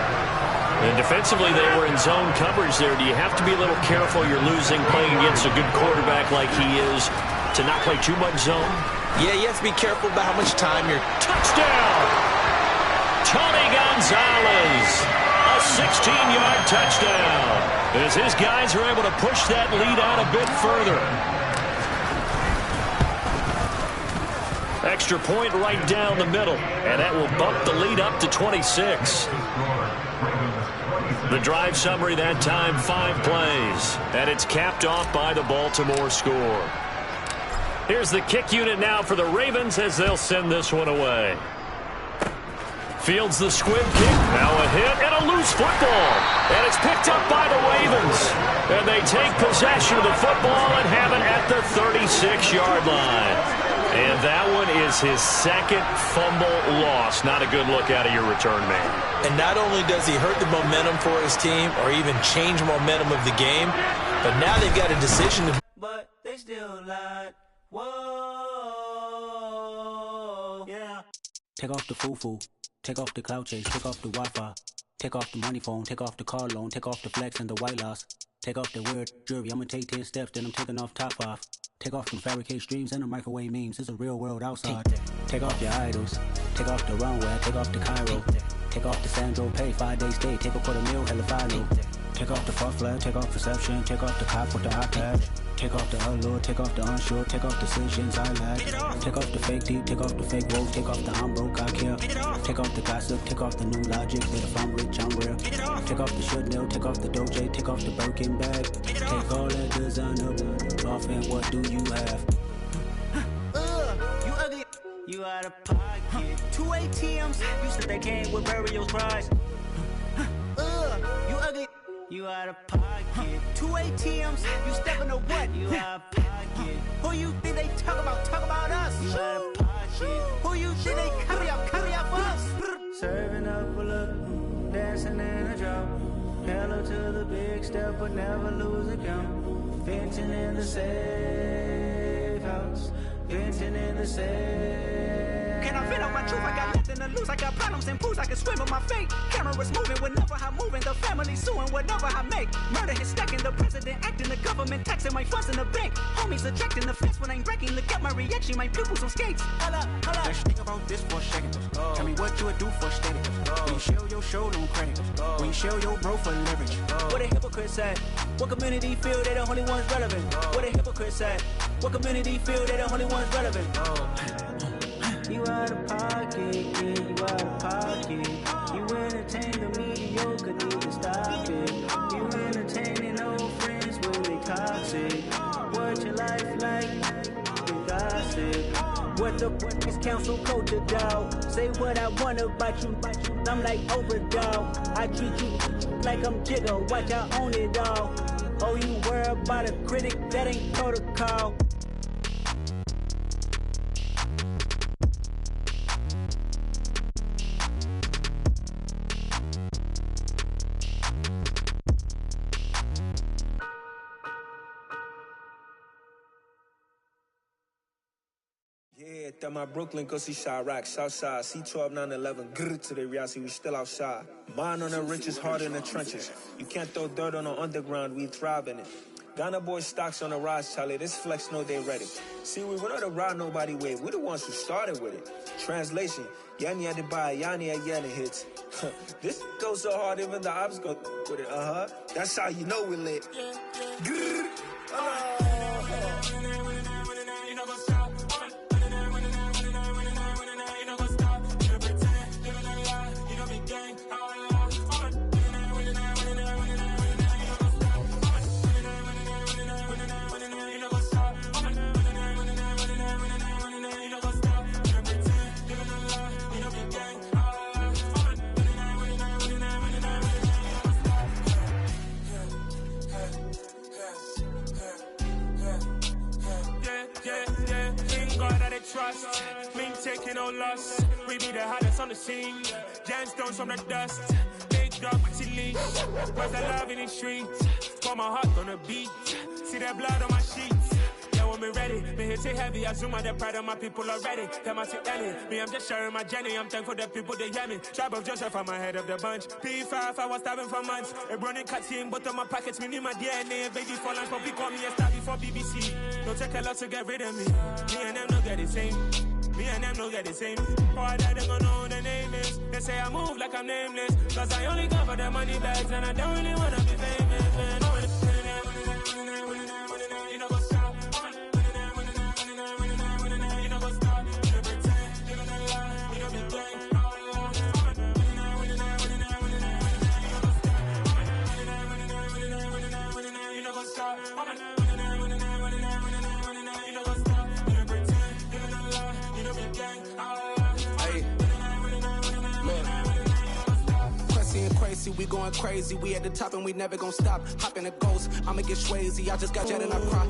And defensively, they were in zone coverage there. Do you have to be a little careful? You're losing playing against a good quarterback like he is to not play too much zone? Yeah, you have to be careful about how much time you're... Touchdown! Tony Gonzalez, a 16-yard touchdown, as his guys are able to push that lead out a bit further. Extra point right down the middle, and that will bump the lead up to 26. The drive summary that time, 5 plays, and it's capped off by the Baltimore score. Here's the kick unit now for the Ravens as they'll send this one away. Fields the squib kick. Now a hit and a loose football. And it's picked up by the Ravens. And they take possession of the football and have it at the 36-yard line. And that one is his second fumble loss. Not a good look out of your return man. And not only does he hurt the momentum for his team or even change momentum of the game, but now they've got a decision to... But they still lied. Whoa, yeah. Take off the foo-foo, take off the cloud chase, take off the Wi-Fi, take off the money phone, take off the car loan, take off the flex and the white loss, take off the weird jewelry. I'ma take 10 steps, then I'm taking off top 5. Take off them fabricated streams and the microwave memes. It's a real world outside. Take off your idols, take off the runway, take off the Cairo, take off the Sandro Pay, 5-day stay, take a $250,000, hella final. Take off the far flag, take off perception, take off the cop with the iPad. Take off the allure, take off the unsure, take off decisions I lack. Take off the fake deep, take off the fake woke, take off the I'm broke, I care. Take off the gossip, take off the new logic, that if I'm rich, I'm real. Take off the should know, take off the Doja, take off the Birkin bag. Take all that designer off and what do you have? You ugly. You out of pocket. 2 ATMs. You said they came with burial prize. You ugly. You out of pocket. 2 ATMs. You stepping to what? You out of pocket. Who you think they talk about? Talk about us. You out of pocket. Who you think they carry out for us? Serving up a look, dancing in a drop. Hella to the big step, but never lose a count. Venting in the safe house. Venting in the safe. Can I vent on my truth? I got nothing to lose. I got problems and pools. I can swim with my fate. Cameras moving whenever I'm moving. The family suing whatever I make. Murder is stacking. The president acting. The government taxing my funds in the bank. Homies ejecting the fence when I'm breaking. Look at my reaction. My pupils on skates. Holla, holla. Let's think about this for a second. Tell me what you would do for status. When you show your show, no credit. When you show your bro for leverage. What a hypocrite said. What community feel they the only ones relevant? What a hypocrite said. What community feel they the only ones relevant? You out of pocket, yeah, you out of pocket. You entertain the mediocre, need to stop it. You entertaining old friends when they toxic. What your life like? You gossip. What the fuck is council culture, dog? Say what I want about you. I'm like overdog. I treat you like I'm Jigga. Watch I own it all. Oh, you worry about a critic? That ain't protocol. Yeah, That my Brooklyn, go see Chirac, Southside, C12, 911, grrr to the reality, we still outside. Mine on the riches, hard in the trenches. You can't throw dirt on the underground, we thrive in it. Ghana boys stocks on the rise, Charlie, this flex know they ready. See, we not to ride nobody wave, we the ones who started with it. Translation, Yanni had to buy, Yanni had Yanni hits. This goes so hard, even the ops go with it, That's how you know we lit. Grrr. Trust, we ain't taking no loss. We be the hottest on the scene. Gemstones from the dust. Big dog with your leash. Where's the love in the streets? Got my heart on the beat. See that blood on my sheets. Yeah, when me ready, me hit it heavy. I zoom out the pride of my people already. Them I see Ellie. Me, I'm just sharing my journey. I'm thankful the people they hear me. Tribe of Joseph, I'm ahead of the bunch. P5, I was starving for months. A running cut team, but on my pockets, me need my DNA. Baby for lunch, but we call me a star before BBC. Don't take a lot to get rid of me. Me and them no get the same. Me and them no get the same. All that they gonna know the name is. They say I move like I'm nameless. Cause I only come for the money bags and I don't really wanna be famous, man. You know what's up? You know what's up? You pretend, you gonna lie, you know be gang. You know what's up? Crazy, we going crazy. We at the top and we never gonna stop. Hop in the ghost, I'ma get swayzy. I just got jet and I cry.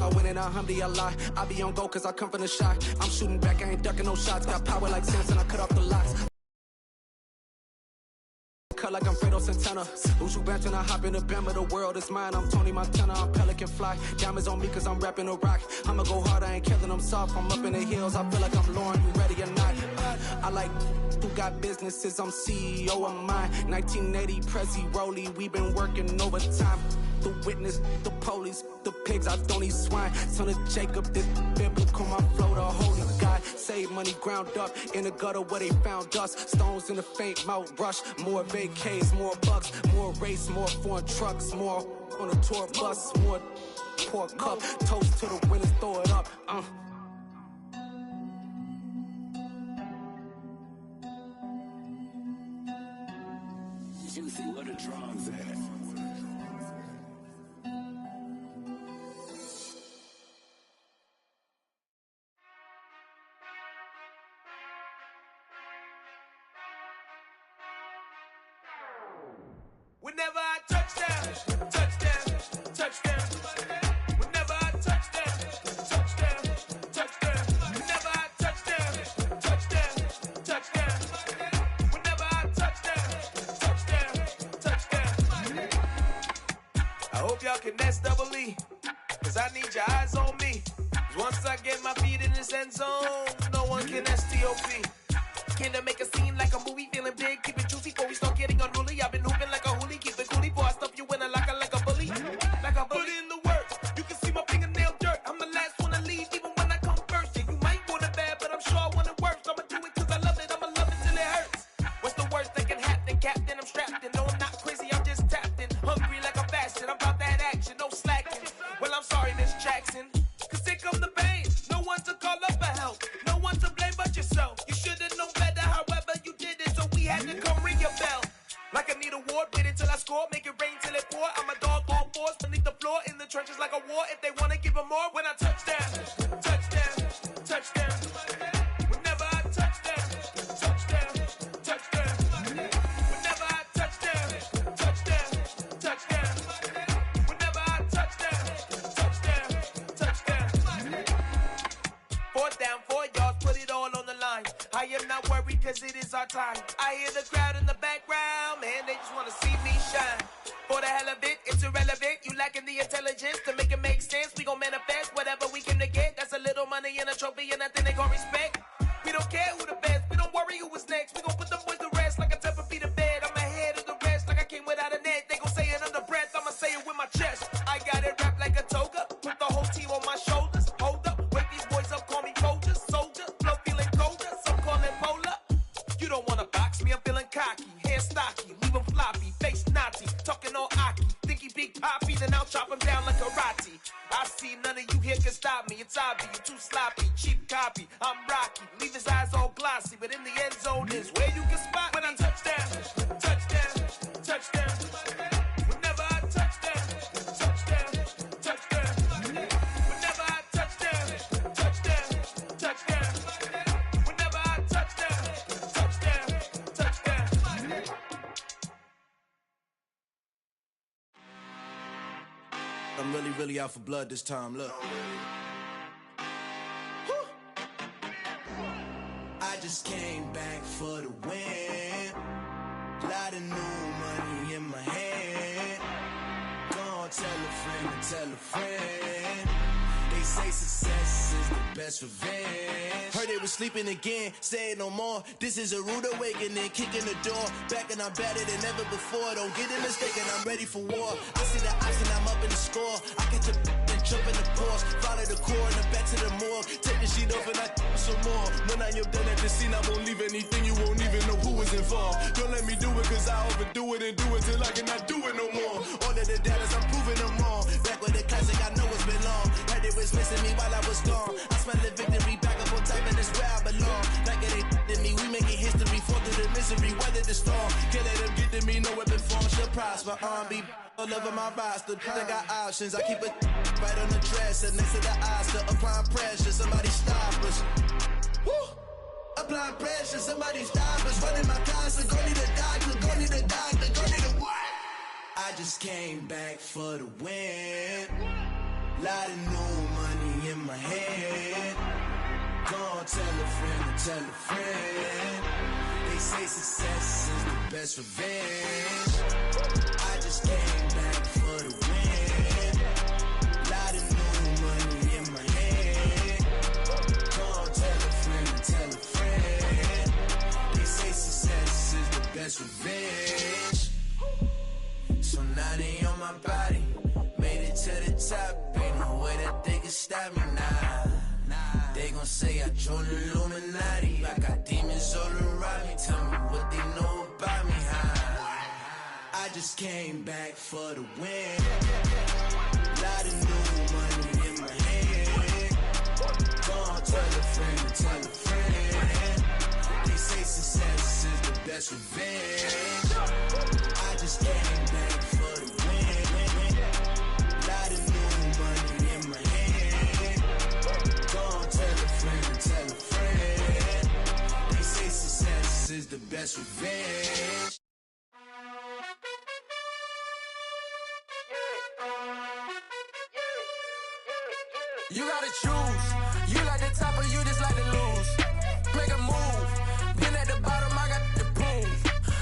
I win in a Humvee, I lie. I be on go cause I come from the shot. I'm shooting back, I ain't ducking no shots. Got power like Samson, I cut off the locks. Cut like I'm Fredo Santana. Uju Banton, I hop in the Bama. The world is mine. I'm Tony Montana. I'm Pelican Fly. Diamonds on me cause I'm rapping a rock. I'ma go hard, I ain't killing them soft. I'm up in the hills. I feel like I'm Lauren. You ready or not? I like who got businesses. I'm CEO of mine. 1980 Prezi Rolly. We been working overtime. The witness, the police, the pigs, I don't eat swine. Son of Jacob, this biblical, my flow, the holy God. Save money ground up in the gutter where they found us. Stones in the faint mouth rush. More vacays, more bucks, more race, more foreign trucks, more on a tour bus, more pour cup. Toast to the winners, throw it up. Juicy, where the drums at? Whenever I touch down, touch down, touch down. Whenever I touch down, touch down, touch down. Whenever I touch down, touch down, touch down. Whenever I touch down, touch down, touch down. I hope y'all can S-double-E, cause I need your eyes on me. Cause once I get my feet in this end zone, no one can S-T-O-P. Can I make a scene like a movie, feeling big, keep it juicy before we start getting unruly. I've been hooping like a hoolie, keep it coolie before I stuff you in a locker like a bully. Like a bully. Put in the work, you can see my fingernail dirt. I'm the last one to leave, even when I come first. Yeah, you might want it bad, but I'm sure I want it worse. I'ma do it cause I love it, I'ma love it till it hurts. What's the worst that can happen, Captain? I'm strapped in, no I'm not crazy, I'm just tapped in. Hungry like a fashion, I'm about that action, no slacking. Well, I'm sorry, Miss Jackson, cause here come the pain. No one to call up for help, no one to blame but yourself. You should've known better, however you did it, so we had to come ring your bell. Like I need a ward, wait until I score, make it rain till it pour. I'm a dog, all fours, beneath the floor, in the trenches like a war. If they wanna give them more, when I touch down, touch down, touch down. Whenever I touch down, touch down, touch down. Whenever I touch down, touch down, touch down. Whenever I touch down, touch down, touch down. 4th down, 4 yards, put it all on the line. I am not worried cause it is our time. I hear the crowd in the background, man, they just wanna see me shine. For the hell of it, it's irrelevant. You lacking the intelligence to make it make sense. We gon' manifest whatever we came to get. That's a little money and a trophy and nothing they gon' respect. We don't care who the best, we don't worry who was next. We gon' put them boys to rest like a temper feet of bed. I'm ahead of the rest like I came without a net. They gon' say it under breath, I'ma say it with my chest. I got it wrapped like a toga, put the whole team on my shoulders. Hold up, wake these boys up, call me Folger, soldier. Flow feeling colder, some call it polar. You don't wanna box me, I'm feeling cocky. Hair stocky, leave him floppy, face naughty. Talking all aki, think he big poppy, then I'll chop him down like karate. I see none of you here can stop me. It's obvious, you too sloppy, cheap copy. I'm Rocky, leave his eyes all glossy, but in the end zone is where you can spot when I touchdown, touchdown, touchdown. Whenever I touchdown, touchdown, touchdown. Whenever I touchdown, touchdown, touchdown. Whenever I touchdown, touchdown, touchdown. I'm really out for blood this time, look. I just came back for the win. Lot of new money in my hand. Gonna tell a friend to tell a friend. They say success is the best revenge. Heard they was sleeping again, say it no more. This is a rude awakening, kicking the door. Back and I'm better than ever before. Don't get it mistaken, I'm ready for war. I see the option, I'm up in the score. I get the and jump in the course. Follow the core and then back to the morgue. Take the sheet off and I some more. When I am done at the scene, I won't leave anything. You won't even know who was involved. Don't let me do it, cause I overdo it and do it till I cannot do it no more. All of the doubters, I'm proving them wrong. Back with the classic, I know it's been long. Heard they was missing me while I was gone. I smell the victory, back up on top, and it's where I belong. Like it ain't to me, we making history. Fall through the misery, weather the storm. Can't let them get to me, no weapon form should prosper. R&B all over my roster. I got options, I keep it right on the dresser. Next to the Oscar, applying pressure, somebody stop us. Woo! Applying pressure, somebody stop us. Running my concert, go need a doctor, go need a doctor, go need a what? I just came back for the win. Lot of new money in my head. Gonna tell a friend to tell a friend. They say success is the best revenge. I just came back for the win. Lot of new money in my head. Gonna tell a friend to tell a friend. They say success is the best revenge. So now they on my body. Made it to the top. Ain't no way that they can stop me now. They gon' say I joined the Illuminati. I got demons all around me. Tell me what they know about me, huh? I just came back for the win. Lot of new money in my hand. Gonna tell a friend to tell a friend. They say success is the best revenge. I just came back for the win. Lot of new money in my hand. Gonna tell a friend to tell a friend. They say success is the best revenge. You gotta choose. You like the top or you just like to lose. Make a move. Been at the bottom, I got the proof.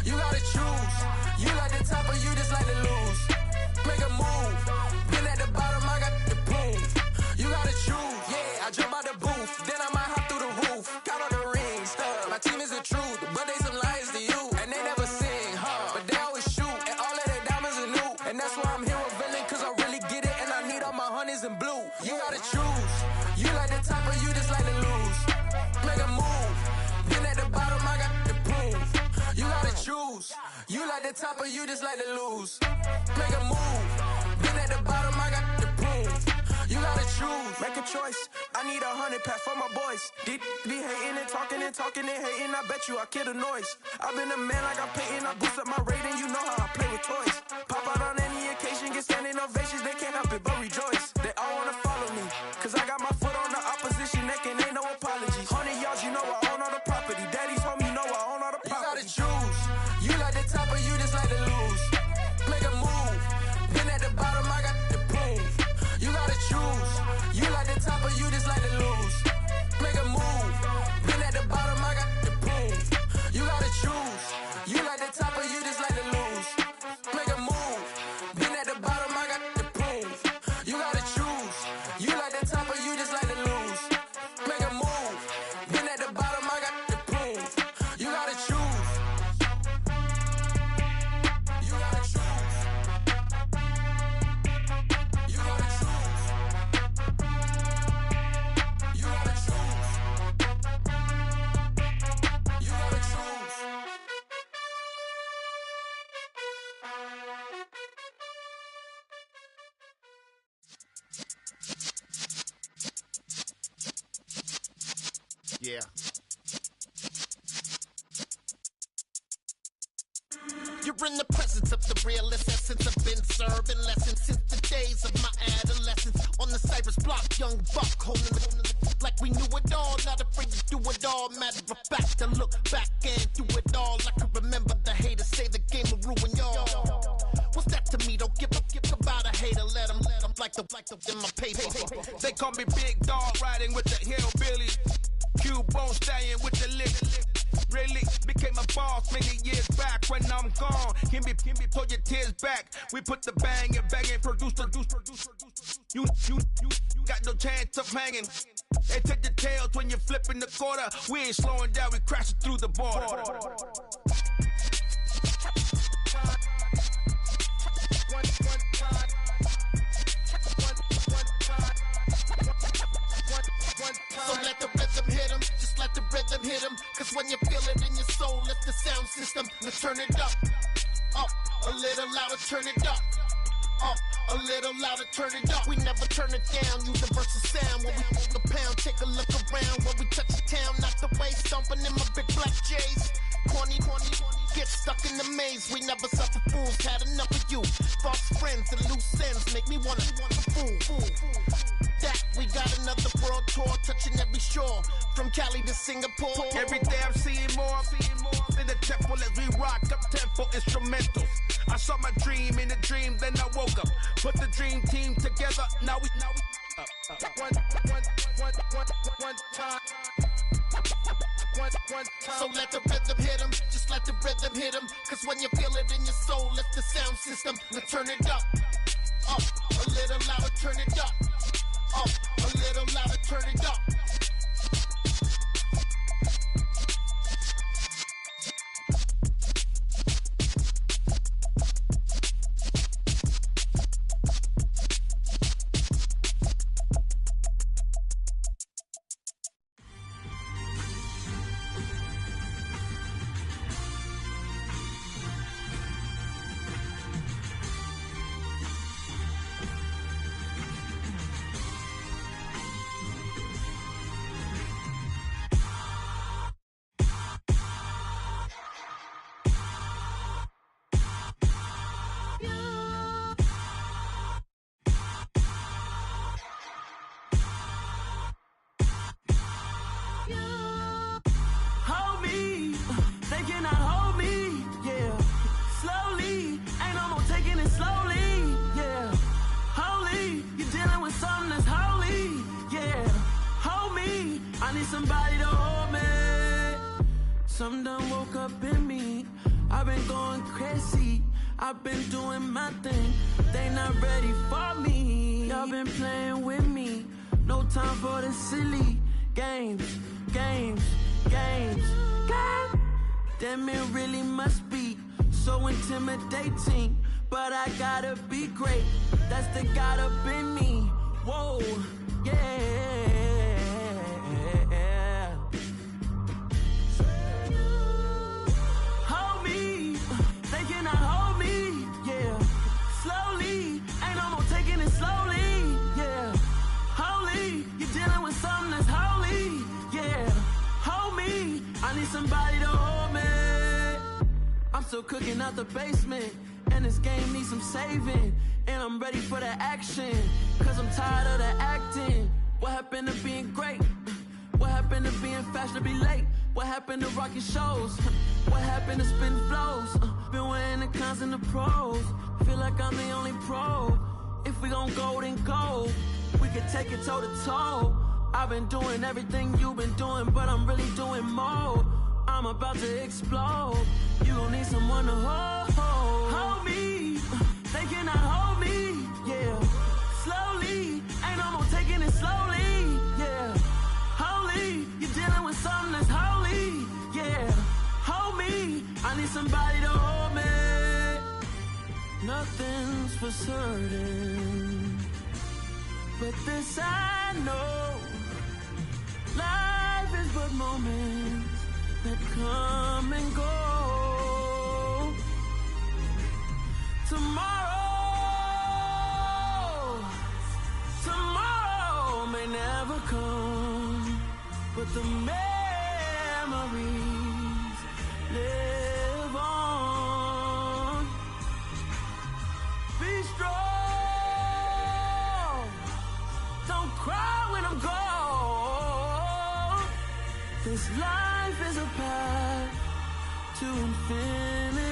You gotta choose. You like the top or you just like to lose. Make a move. Been at the bottom, I got the proof. You gotta choose. Yeah, I jump out the booth. Then I might hop through the roof. Count all the rings. My team is the truth, but they some liars to you. And they never sing, but they always shoot. And all of their diamonds are new. And that's why I'm here with villain, cause I really get it. And I need all my honeys in blue. You gotta choose. You like the top or you just like to lose. Make a move. Been at the bottom, I got the proof. You gotta choose. You like the top or you just like to lose. Make a move. Been at the bottom, I got the proof. You gotta choose. Make a choice. I need 100 pack for my boys. Deep be hating and talking and hating. I bet you I kill the noise. I've been a man like I'm Peyton. I boost up my rating. You know how I play with toys. Pop out on any occasion, get standing ovations. They can't help it but rejoice. They all wanna follow me, cause I got my foot on the opposition neck and ain't no apologies. 100 yards, you know I own all the property. Daddy's home, you know I own all the property. You gotta choose. You like the top or you just like to lose. Make a move. Been at the bottom, I got the proof. You gotta choose. You like the top or you just like to lose. Make a move. Been at the bottom, I got the proof. You gotta Yeah. You're in the presence of the realest essence. I've been serving lessons since the days of my adolescence. On the Cypress block, young buck, holding it like we knew it all. Not afraid to do it all. Matter of fact, to look back and do it all. I can remember the haters say the game will ruin y'all. What's that to me? Don't give about a hater. Let them like the in my paper. They call me Big Dog, riding with the hillbillies. Q-Bone stallion with the lick. Really became a boss many years back. When I'm gone, can be pull your tears back. We put the bang and produce. You got no chance of hanging. They take the tails when you're flipping the quarter. We ain't slowing down, we crashing through the border. So let the rhythm hit him, just let the rhythm hit him. Cause when you feel it in your soul, lift the sound system. Let's turn it up, a little louder, turn it up, a little louder, turn it up. We never turn it down, universal sound. When we move the pound, take a look around. When we touch the town, knock the way, stomping in my big black J's. Corny, get stuck in the maze. We never suffer fools, had enough of you. False friends and loose ends make me wanna fool. That we got another world tour, touching every shore, from Cali to Singapore. Every day I'm seeing more in the temple as we rock up tempo instrumentals. I saw my dream in a dream, then I woke up. Put the dream team together. Now we one time. So let the rhythm hit him, just let the rhythm hit him. Cause when you feel it in your soul, lift the sound system. Let's turn it up, a little louder, turn it up, a little louder, turn it up. Somebody to hold me. Some done woke up in me. I've been going crazy. I've been doing my thing. They not ready for me. Y'all been playing with me. No time for the silly games. Damn, it really must be so intimidating. But I gotta be great. That's the God up in me. Whoa, yeah. Somebody to hold me. I'm still cooking out the basement, and this game needs some saving. And I'm ready for the action, cause I'm tired of the acting. What happened to being great? What happened to being fashionably late? What happened to rocking shows? What happened to spitting flows? Been wearing the cons and the pros. Feel like I'm the only pro. If we gon' go, then go. We could take it toe to toe. I've been doing everything you've been doing, but I'm really doing more. I'm about to explode. You gon' need someone to hold me. They cannot hold me, yeah. Slowly, ain't no more taking it slowly, yeah. Holy, you're dealing with something that's holy, yeah. Hold me, I need somebody to hold me. Nothing's for certain, but this I know. Life is but moments that come and go. Tomorrow may never come, but the to infinity.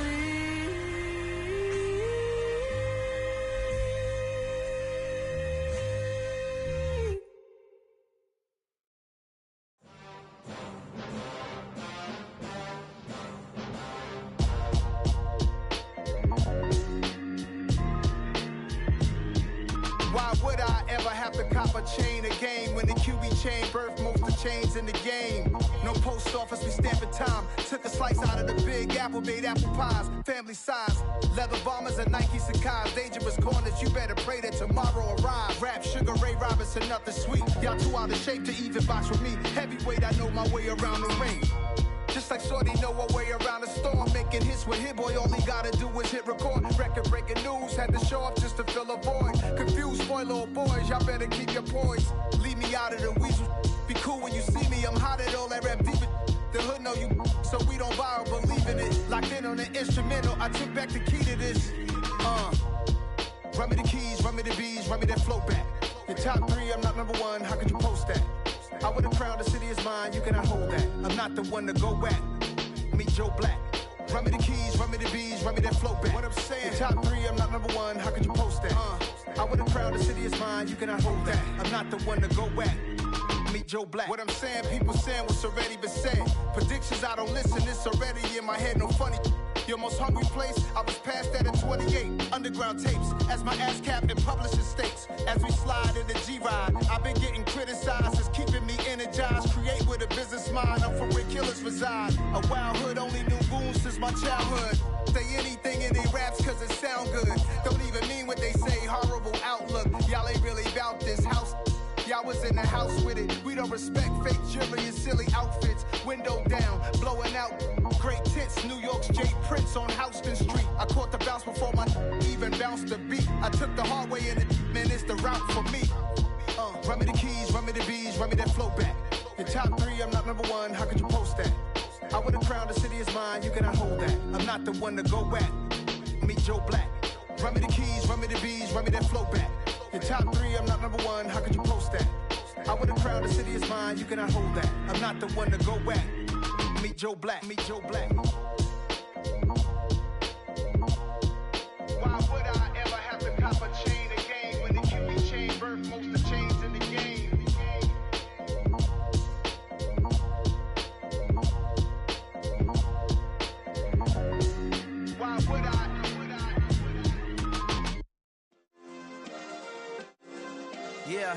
Why would I ever have to cop a chain again when the QB chain birthed most of the chains in the game? No post office, we stamping time. Took a slice out of the big apple, made apple pies, family size. Leather bombers and Nike Sacai's. Dangerous corners, you better pray that tomorrow arrives. Rap, Sugar Ray Robinson, nothing sweet. Y'all too out of shape to even box with me. Heavyweight, I know my way around the ring. Just like Shorty know her way around the storm. Making hits with Hit Boy, all he gotta do is hit record. Record breaking news, had to show up just to fill a void. Confused, spoiled little boys, y'all better keep your poise. Leave me out of the weasel. Be cool when you see me, I'm hot at all that rap deep. The hood know you, so we don't borrow, believe in it. Locked in on the instrumental, I took back the key to this. Run me the keys, run me the bees, run me that flow back. Your top 3, I'm not number 1, how could you post that? I would've crowned the city is mine, you cannot hold that. I'm not the one to go at. Meet Joe Black. Run me the keys, run me the bees, run me that flow back. What I'm saying, your top 3, I'm not number 1, how could you post that? I would've crowned the city is mine, you cannot hold that. I'm not the one to go at. Meet Joe Black. What I'm saying, people saying what's already been said. Predictions, I don't listen, it's already in my head, no funny. Your most hungry place, I was past that at 28. Underground tapes, as my ass cap in publishing states. As we slide in the G-Ride, I've been getting criticized, it's keeping me energized. Create with a business mind, I'm from where killers reside. A wild hood, only knew goons since my childhood. Say anything in they raps cause it sound good. Don't even mean what they say, horrible outlook. Y'all ain't really about this house. Y'all was in the house with it. We don't respect fake jewelry and silly outfits. Window down, blowing out. Great tits, New York's J. Prince on Houston Street. I caught the bounce before my even bounced the beat. I took the hard way in it, man, it's the route for me. Run me the keys, run me the bees, run me that flow back. Your top 3, I'm not number 1, how could you post that? I would've crowned the city is mine, you cannot hold that. I'm not the one to go at. Meet Joe Black. Run me the keys, run me the bees, run me that flow back. Your top 3, I'm not number 1, how could you post that? I would've crowned the city is mine, you cannot hold that. I'm not the one to go at. Meet Joe Black, meet Joe Black. Why would I ever have to cop a chain again when the QB chain birthed most of the chains in the game? Why would I? Yeah.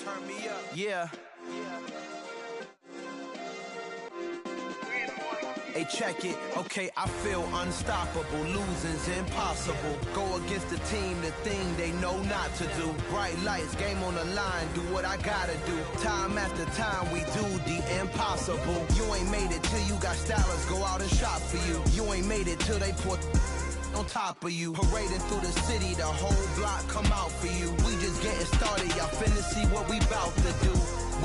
Turn me up. Yeah. Hey, check it. Okay, I feel unstoppable. Losing's impossible. Go against the team, the thing they know not to do. Bright lights, game on the line. Do what I gotta do. Time after time, we do the impossible. You ain't made it till you got stylers go out and shop for you. You ain't made it till they put on top of you. Parading through the city, the whole block come out for you. We just getting started, y'all finna see what we bout to do.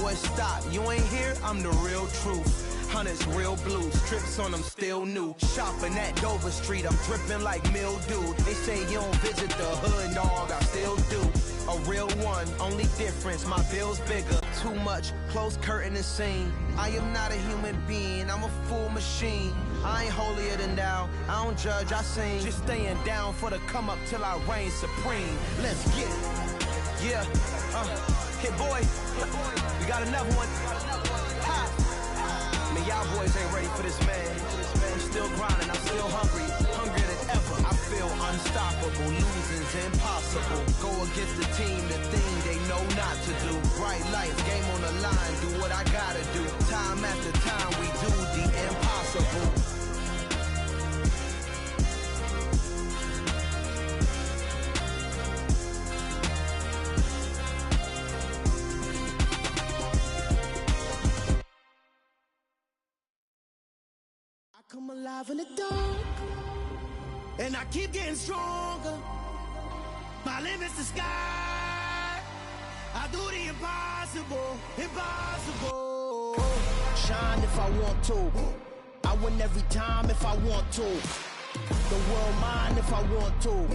Boy, stop, you ain't here, I'm the real truth. Hunters, real blue, strips on them still new. Shopping at Dover Street, I'm dripping like mildew. They say you don't visit the hood, dog, I still do. A real one, only difference, my bill's bigger. Too much, close curtain and scene. I am not a human being, I'm a full machine. I ain't holier than thou, I don't judge, I sing. Just staying down for the come up till I reign supreme. Let's get it. Yeah, Hit Boy, we got another one. Ha. Man, y'all boys ain't ready for this, man. I'm still grinding, I'm still hungry, hungrier than ever. I feel unstoppable, losing's impossible. Go against the team, the thing they know not to do. Bright lights, game on the line, do what I gotta do. Time after time, we do the impossible. Come alive in the dark, and I keep getting stronger. My limit's the sky. I do the impossible, impossible. Shine if I want to. I win every time if I want to. The world mine if I want to.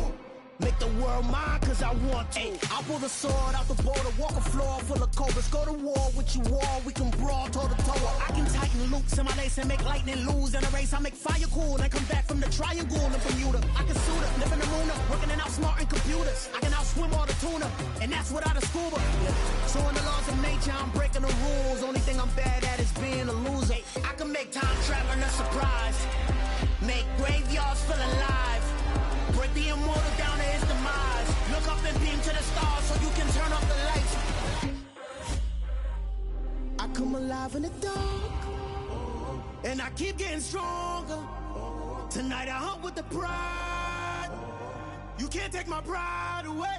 Make the world mine, cause I want to. I'll pull the sword out the border, walk a floor full of cobras. Go to war with you all, we can brawl toe to toe. I can tighten loops in my lace and make lightning lose in a race. I make fire cool and come back from the triangle in Bermuda. I can suit up, live in the moon up, working and outsmarting computers. I can outswim all the tuna, and that's without a scuba. So in the laws of nature, I'm breaking the rules. Only thing I'm bad at is being a loser. I can make time traveling a surprise. Make graveyards feel alive. Break the immortal down to his demise. Look up and beam to the stars so you can turn off the lights. I come alive in the dark, and I keep getting stronger. Tonight I hunt with the pride. You can't take my pride away.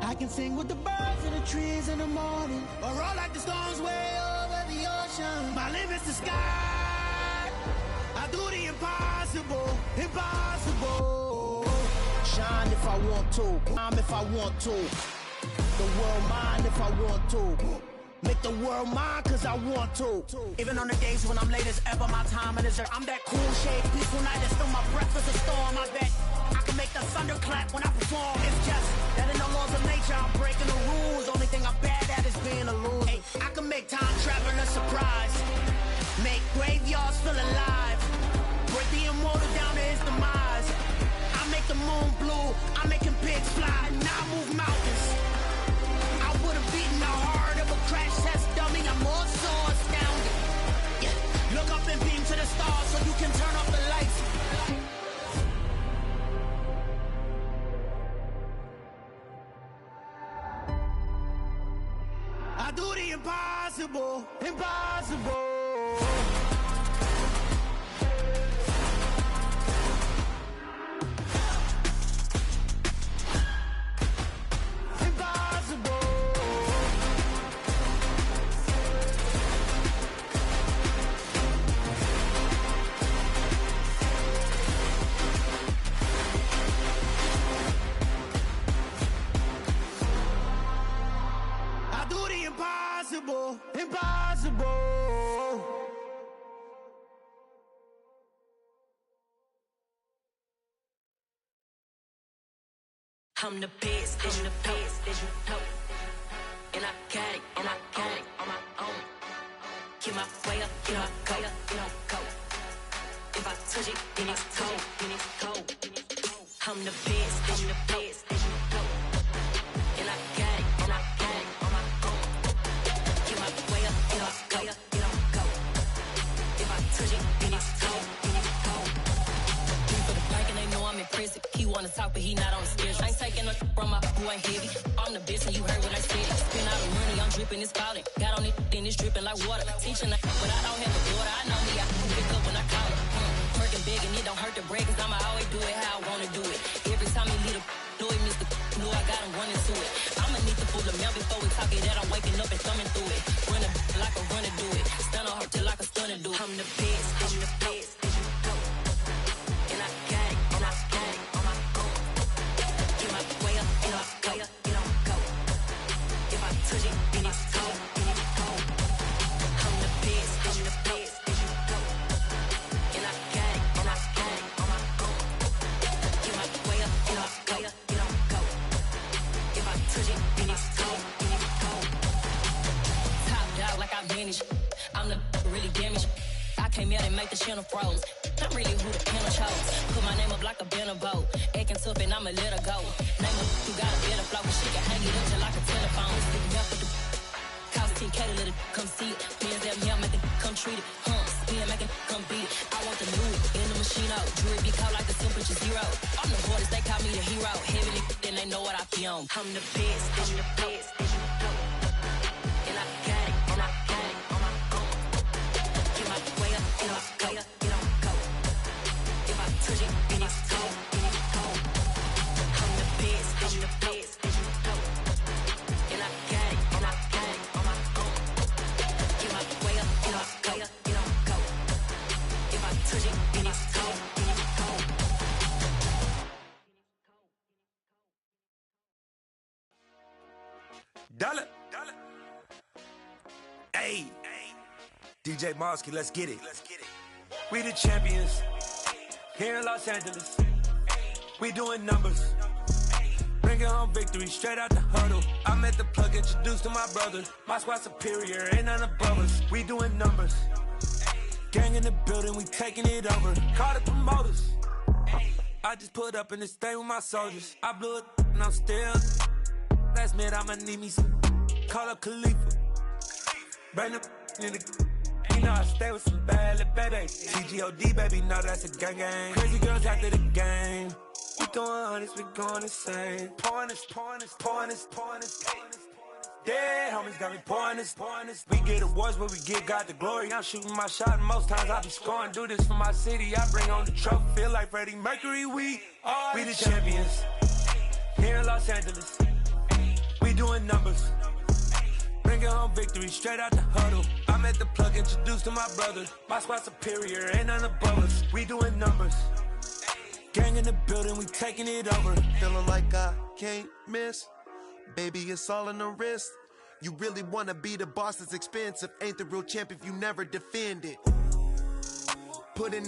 I can sing with the birds and the trees in the morning, or roll like the storms way over the ocean. My limit's the sky. I do the impossible, impossible. Shine if I want to, climb if I want to. The world mine if I want to. Make the world mine cause I want to. Even on the days when I'm late as ever, my time is there. I'm that cool shade, peaceful night, and still my breath is a storm. I bet I can make the thunder clap when I perform. It's just that in the laws of nature, I'm breaking the rules. Only thing I'm bad at is being a loser. Hey, I can make time traveling a surprise. Make graveyards feel alive. Break the immortal down to his demise. I make the moon blue, I'm making pigs fly, and I move mountains. I would've beaten the heart of a crash test dummy, I'm more so astounded. Yeah. Look up and beam to the stars so you can turn off the lights. I do the impossible, impossible. Impossible, impossible. I'm the best, I'm the best, as you know. And I got it, and I got it on my own. Get my way up, get my go, get my go. If I touch it, then it's cold, then it's cold. I'm the best, I'm the best, as you know. And I got it, and I got it on my own. Get my way up, get my go, get my go. If I touch it, then it's cold, then it's cold. Three for the bank and they know I'm in prison. He wanna talk, but he not on the schedule. I ain't taking no from my who ain't heavy. I'm the best and you heard what I said. Spend all the money, I'm dripping, it's falling. Got on it, then it's dripping like water. Teaching but I don't have a daughter. I know me, I can pick up when I call her. Working big and it don't hurt to break, cause I'ma always do it how I wanna do it. Every time he lead a do it, Mr. Know I got him running to it. I'ma need to pull the mail before we talk it that I'm waking up and thumbing through it. Run a like a runner do it. Stun on her till like a stunner do it. I'm the best, I'm the best, as you know. And I got it, and I got it on my own. Get my way up, get my go, get on go. If I touch it, then it's cold, then it's cold. I'm the best, as you know. And I got it, and I got it on my own. Get my way up, get my go, get on go. If I touch it, then it's cold, then it's cold. Top dog like I vanished. I'm the really damaged. I came out and make the channel froze. I'm really who the panel chose. Put my name up like a banner boat. Acting tough and I'ma let her go. Name her who got a better flow. She can hang it up just like a telephone. Sticking up with the cost 10K to let it come see it. Hands up here, make it come treat it. Spin, make it come beat it. I want the new in the machine out. Jewelry be caught like the temperature zero. I'm the hardest, they call me the hero. Heavily, then they know what I be on. I'm the best, I'm the best, as you know. And I got it, and I got it on my own. Get my way up, get my go, get on go. If I touch it, then it's cold, then it's cold. I'm the best, I'm the best, as you know. And I got it, and I got it on my own. Get my way up, get my go, get on go. If I touch it, then it's cold, then it's cold. Dollar. Hey, DJ Mosky, let's get it. We the champions here in Los Angeles. We doing numbers. Bring it home victory, straight out the huddle. I met the plug, introduced to my brother. My squad superior, ain't none above us. We doing numbers. Gang in the building, we taking it over. Call the promoters. I just put up in this thing with my soldiers. I blew it and I'm still. Last minute I'ma need me some. Call up Khalifa. Bring the in the. You know I stay with some bad little baby. TGOD baby, no that's a gang gang. Crazy girls after the game. We going honest, we going insane. Pouring this. Dead homies got me pouring this. We get awards where we get God the glory. I'm shooting my shot and most times I be scoring. Do this for my city, I bring on the trophy. Feel like Freddie Mercury, we the champions. Here in Los Angeles, we doing numbers. Bring it home victory, straight out the huddle. I met the plug, introduced to my brother. My squad superior, ain't none above us. We doing numbers. Gang in the building, we taking it over. Feeling like I can't miss. Baby, it's all in the wrist. You really wanna be the boss, it's expensive. Ain't the real champ if you never defend it. Put in